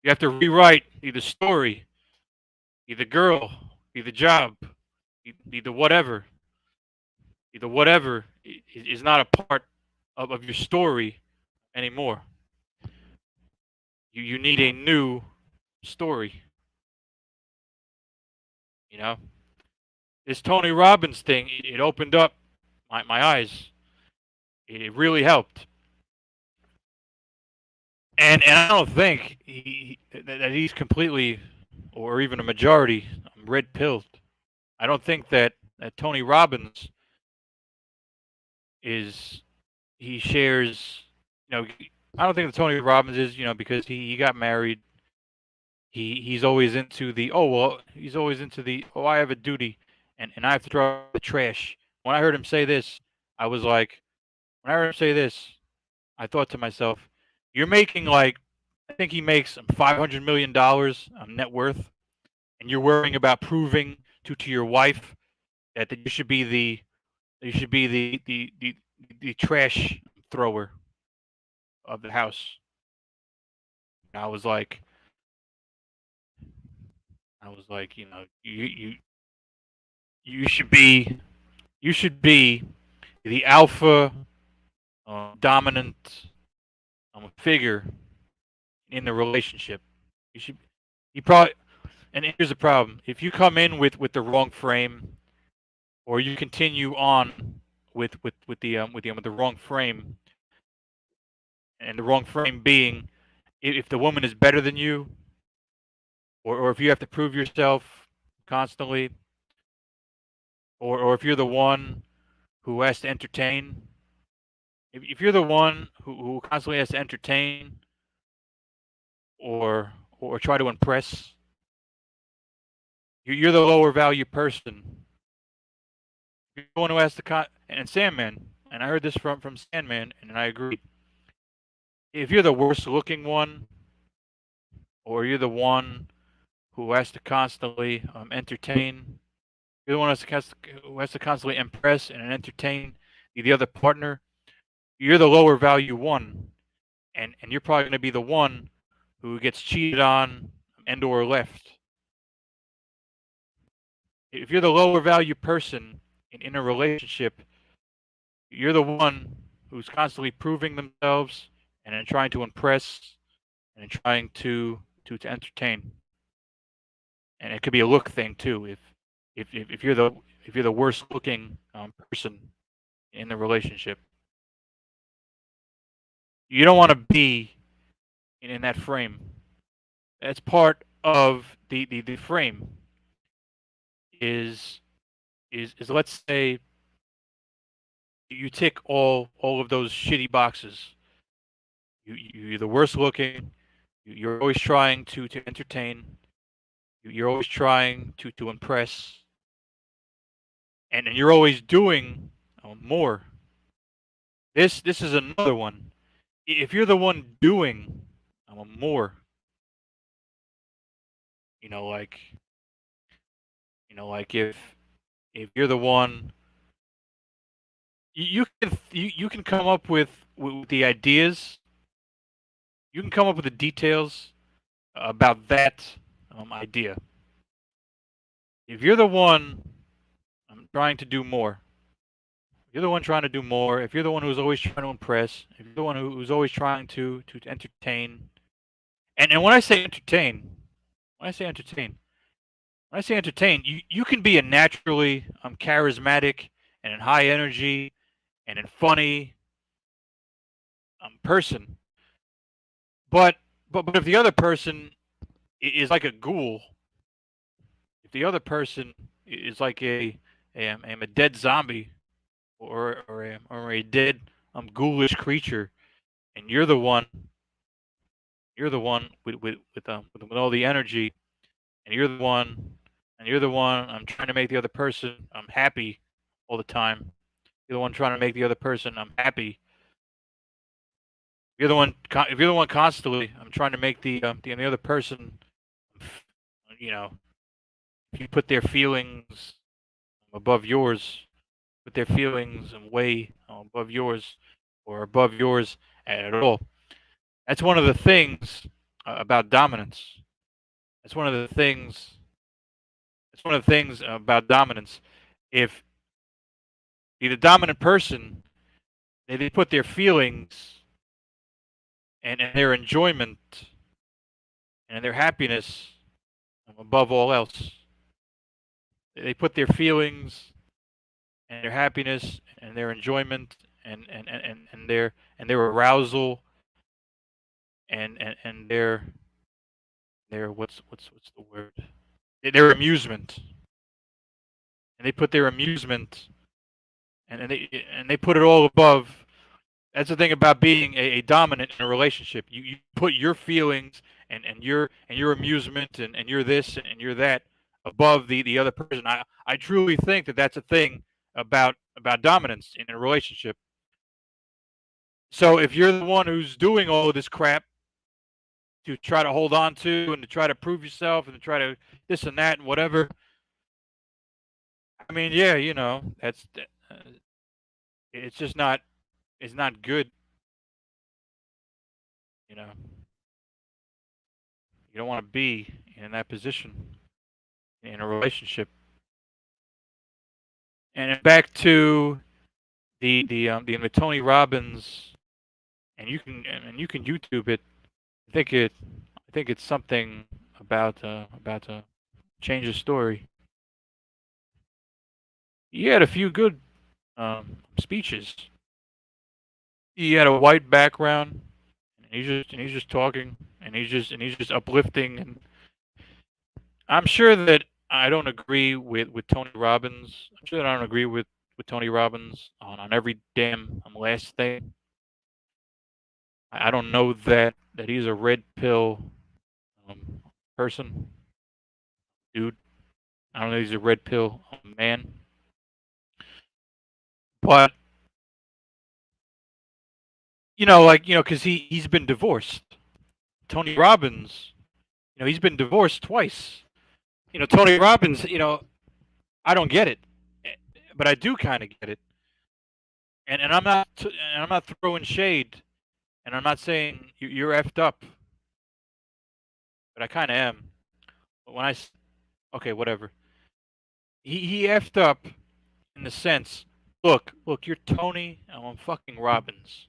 You have to rewrite the story, be the girl, be the job, be the whatever. The whatever is not a part of your story anymore. You need a new story. You know, this Tony Robbins thing, it opened up my eyes. It really helped. And I don't think that he's completely, or even a majority, red pilled. I don't think that Tony Robbins is, he shares, I don't think that Tony Robbins is, because he got married. He's always into the, oh well, he's always into the, oh, I have a duty, and I have to throw out the trash. When I heard him say this, I was like, when I heard him say this, I thought to myself, you're making like, I think he makes $500 million net worth, and you're worrying about proving to your wife that you should be the trash thrower of the house. And I was like, you should be the alpha dominant figure in the relationship. You probably, and here's the problem: if you come in with the wrong frame, or you continue on with the wrong frame, and the wrong frame being, if the woman is better than you, or if you have to prove yourself constantly, or if you're the one who has to entertain, if you're the one who constantly has to entertain, or try to impress, you're the lower value person. You're the one who has to and Sandman, and I heard this from Sandman, and I agree. If you're the worst looking one, or you're the one who has to constantly entertain, you're the one who has to constantly impress and entertain the other partner, you're the lower value one, and you're probably going to be the one who gets cheated on and or left. If you're the lower value person in a relationship, you're the one who's constantly proving themselves and then trying to impress and trying to entertain. And it could be a look thing too. If you're the worst looking person in the relationship, you don't want to be in that frame. That's part of the frame. Is let's say you tick all of those shitty boxes. You're the worst looking. You're always trying to entertain. You're always trying to impress, and you're always doing more. This is another one. If you're the one doing more, you know, like like if you're the one, you can come up with the ideas. You can come up with the details about that idea. If you're the one trying to do more, if you're the one trying to do more, if you're the one who's always trying to impress, if you're the one who's always trying to entertain, and when I say entertain, when I say entertain, when I say entertain, you can be a naturally charismatic and high energy and funny person, but if the other person is like a ghoul, if the other person is like a dead zombie or a dead ghoulish creature, and you're the one with all the energy, and you're the one trying to make the other person happy all the time. You're the one trying to make the other person happy. If you're the one constantly trying to make the other person, you know, if you put their feelings above yours, put their feelings way above yours, or above yours at all. That's one of the things about dominance. That's one of the things. That's one of the things about dominance. If the dominant person, they put their feelings and their enjoyment and their happiness above all else. They put their feelings and their happiness and their enjoyment and their arousal and their what's the word? Their amusement. And they put their amusement and they put it all above. That's the thing about being a dominant in a relationship. You put your feelings and your amusement and you're this and you're that above the other person. I truly think that that's a thing about dominance in a relationship. So if you're the one who's doing all of this crap to try to hold on to and to try to prove yourself and to try to this and that and whatever, I mean, yeah, that's it's just not it's not good. You know, you don't want to be in that position in a relationship. And back to the Tony Robbins, and you can YouTube it. I think it's something about to change the story. He had a few good speeches. He had a white background, and he's just talking, and he's just uplifting. And I'm sure that I don't agree with Tony Robbins. I'm sure that I don't agree with Tony Robbins on every damn last thing. I don't know that he's a red pill person, dude. I don't know he's a red pill man, but because he's been divorced. Tony Robbins, he's been divorced twice. Tony Robbins, I don't get it, but I do kind of get it. And I'm not throwing shade, and I'm not saying you're effed up, but I kind of am. But okay, whatever. He effed up in the sense, look, you're Tony, and I'm fucking Robbins.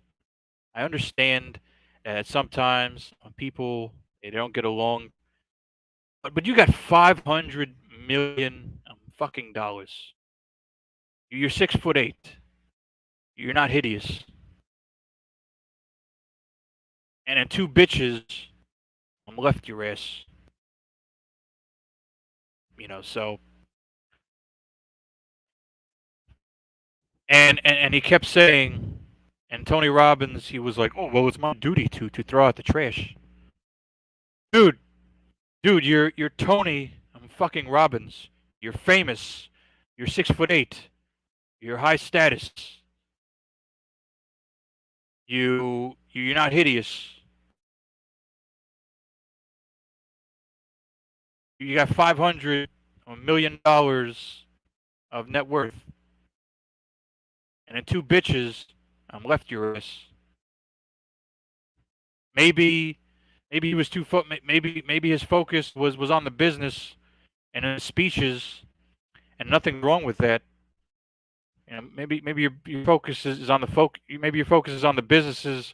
I understand that sometimes people they don't get along, but you got $500 million fucking dollars. You're 6'8". You're not hideous, and then two bitches left your ass. So and he kept saying And Tony Robbins, he was like, "Oh, well, it's my duty to throw out the trash." Dude, you're Tony fucking Robbins. You're famous. You're 6'8". You're high status. You're not hideous. You got $500 million of net worth, and then two bitches left your ass. Maybe he was maybe his focus was on the business and his speeches, and nothing wrong with that. You know, maybe your focus is on the maybe your focus is on the businesses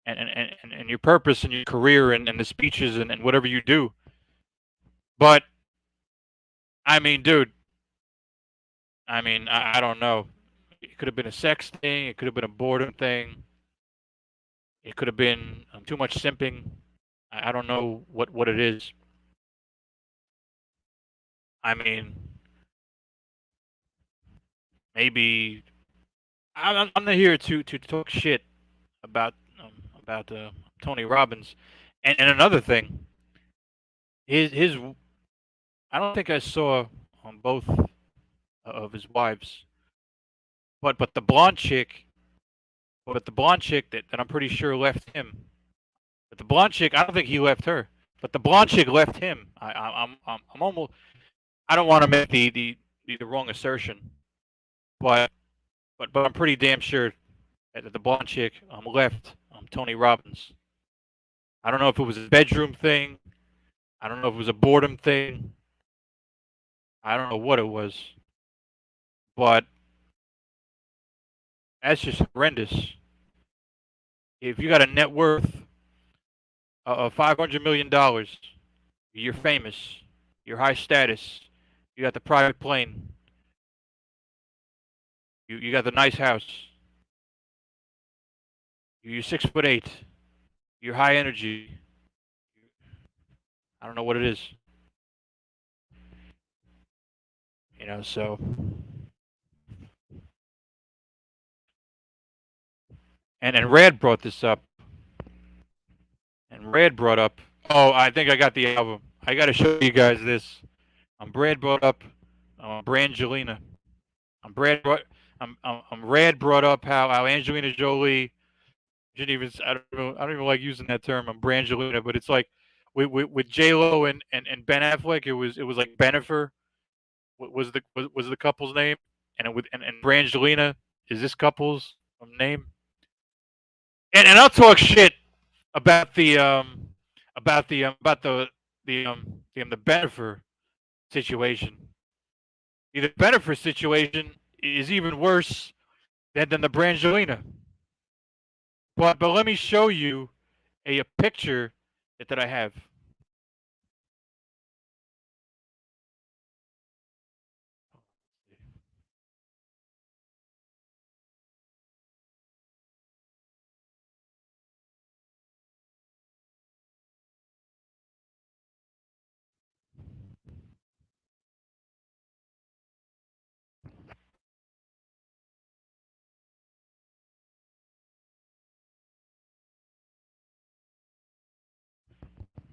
and your purpose and your career and the speeches and whatever you do. But I mean, dude, I don't know. It could have been a sex thing. It could have been a boredom thing. It could have been too much simping. I don't know what it is. I mean, maybe I'm not here to talk shit about Tony Robbins. And another thing, his I don't think I saw on both of his wives, but the blonde chick that I'm pretty sure left him. But the blonde chick, I don't think he left her. But the blonde chick left him. I'm almost. I don't want to make the wrong assertion, but I'm pretty damn sure that the blonde chick left Tony Robbins. I don't know if it was a bedroom thing. I don't know if it was a boredom thing. I don't know what it was, but that's just horrendous. If you got a net worth of $500 million, you're famous, you're high status, you got the private plane, you got the nice house, you're 6'8", you're high energy. I don't know what it is, so. And Rad brought this up. And Brad brought up. Oh, I think I got the album. I got to show you guys this. Brad brought up Brangelina. Rad brought up how Angelina Jolie didn't even. I don't even like using that term. Brangelina, but it's like with J Lo and Ben Affleck. It was like Benifer was the couple's name, and Brangelina is this couple's name. And I'll talk shit about the Benifer situation. The Benifer situation is even worse than the Brangelina. But let me show you a picture that I have.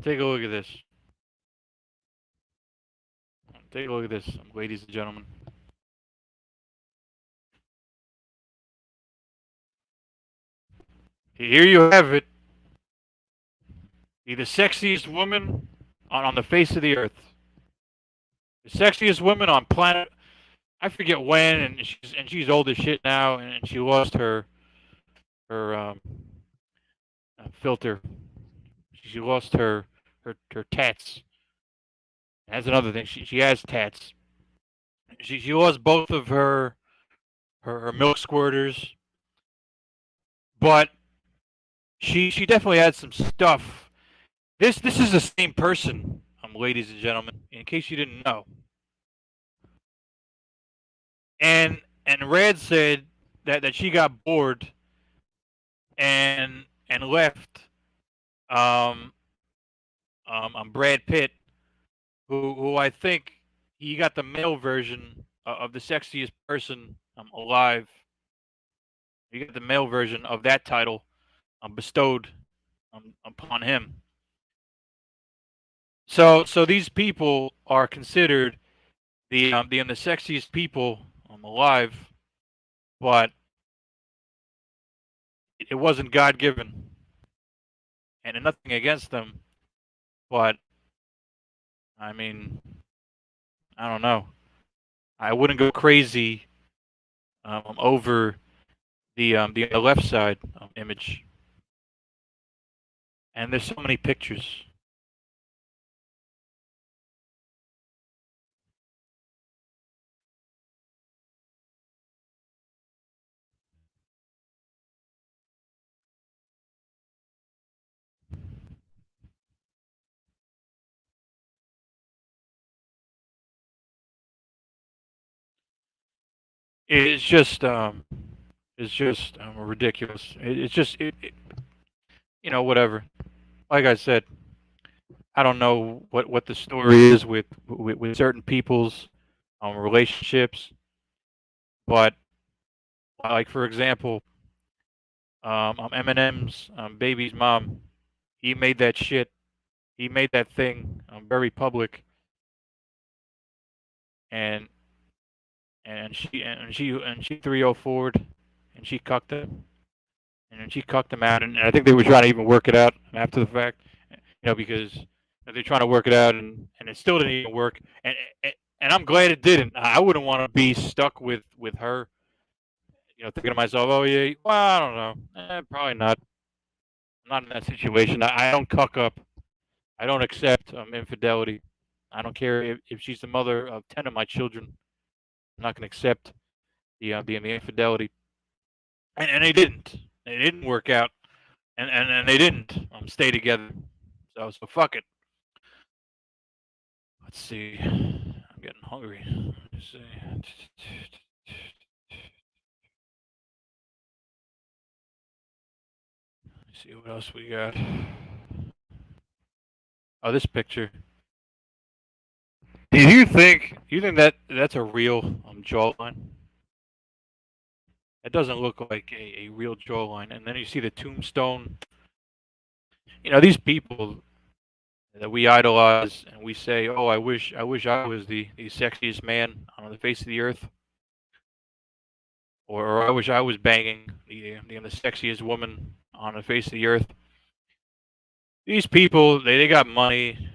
Take a look at this. Take a look at this, ladies and gentlemen. Here you have it. Be the sexiest woman on the face of the earth. The sexiest woman on planet. I forget when, and she's old as shit now, and she lost her filter. She lost her tats. And that's another thing. She has tats. She lost both of her milk squirters, but she definitely had some stuff. This is the same person, ladies and gentlemen. In case you didn't know. And Rad said that she got bored and left Brad Pitt, who I think he got the male version of the sexiest person alive. You get the male version of that title bestowed upon him. So these people are considered the sexiest people alive, but it wasn't God given, and nothing against them, but I mean, I don't know. I wouldn't go crazy over the left side image, and there's so many pictures. It's just ridiculous. It's just whatever. Like I said, I don't know what the story is with certain people's relationships, but like for example, Eminem's baby's mom, he made that shit. He made that thing very public, and she 304'd, and she cucked him, and she cucked him out, and I think they were trying to even work it out after the fact, because they're trying to work it out, and it still didn't even work, and I'm glad it didn't. I wouldn't want to be stuck with her, thinking to myself, oh yeah, well I don't know, probably not. I'm not in that situation. I don't cuck up. I don't accept infidelity. I don't care if she's the mother of 10 of my children. I'm not going to accept the infidelity. And they didn't. They didn't work out, and they didn't stay together. So fuck it. Let's see. I'm getting hungry. Let's see. Let's see what else we got. Oh, this picture. Do you think that that's a real jawline? It doesn't look like a real jawline. And then you see the tombstone. These people that we idolize and we say, "Oh, I wish I was the sexiest man on the face of the earth," or "I wish I was banging the sexiest woman on the face of the earth." These people, they got money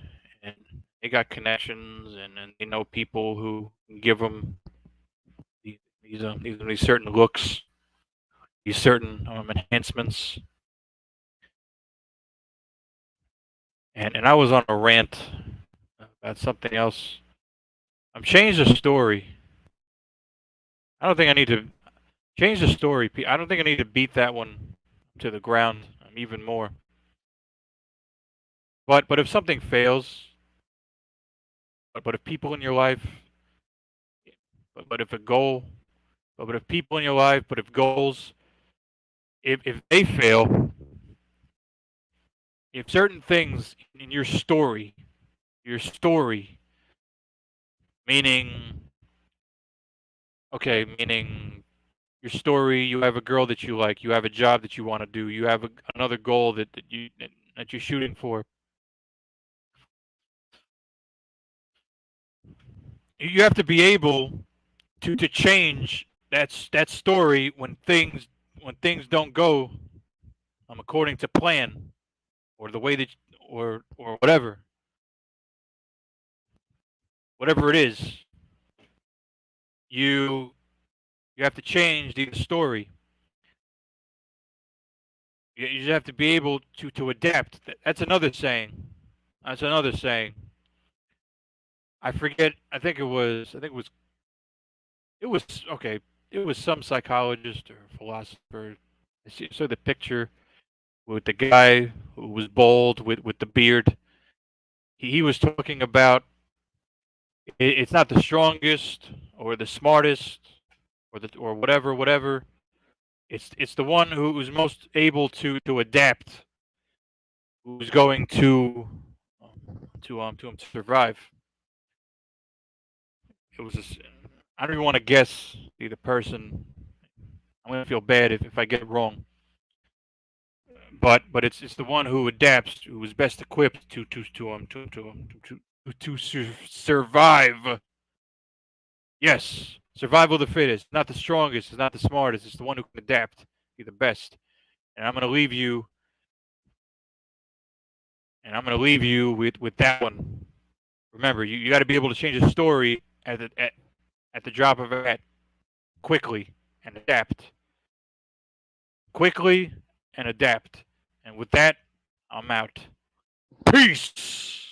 and they got connections, and they know people who give them these certain looks, these certain enhancements. And I was on a rant about something else. I'm change the story. I don't think I need to change the story. I don't think I need to beat that one to the ground even more. But if something fails, but if people in your life, but if a goal, but if people in your life, but if goals, if they fail, if certain things in your story, meaning, okay, meaning your story, you have a girl that you like, you have a job that you want to do, you have another goal that you're shooting for. You have to be able to change that story when things don't go according to plan, or the way that, or whatever it is. You have to change the story. You just have to be able to adapt. That's another saying. That's another saying. I forget. I think it was. It was okay. It was some psychologist or philosopher. So the picture with the guy who was bald with the beard. He was talking about it's not the strongest or the smartest or whatever. It's the one who's most able to adapt, who's going to survive. It was I don't even want to guess the person. I'm gonna feel bad if I get it wrong. But it's the one who adapts, who is best equipped to survive. Yes, survival of the fittest. Not the strongest. It's not the smartest. It's the one who can adapt. Be the best. And I'm gonna leave you. And I'm gonna leave you with that one. Remember, you got to be able to change a story at the drop of a hat, quickly and adapt. Quickly and adapt. And with that, I'm out. Peace.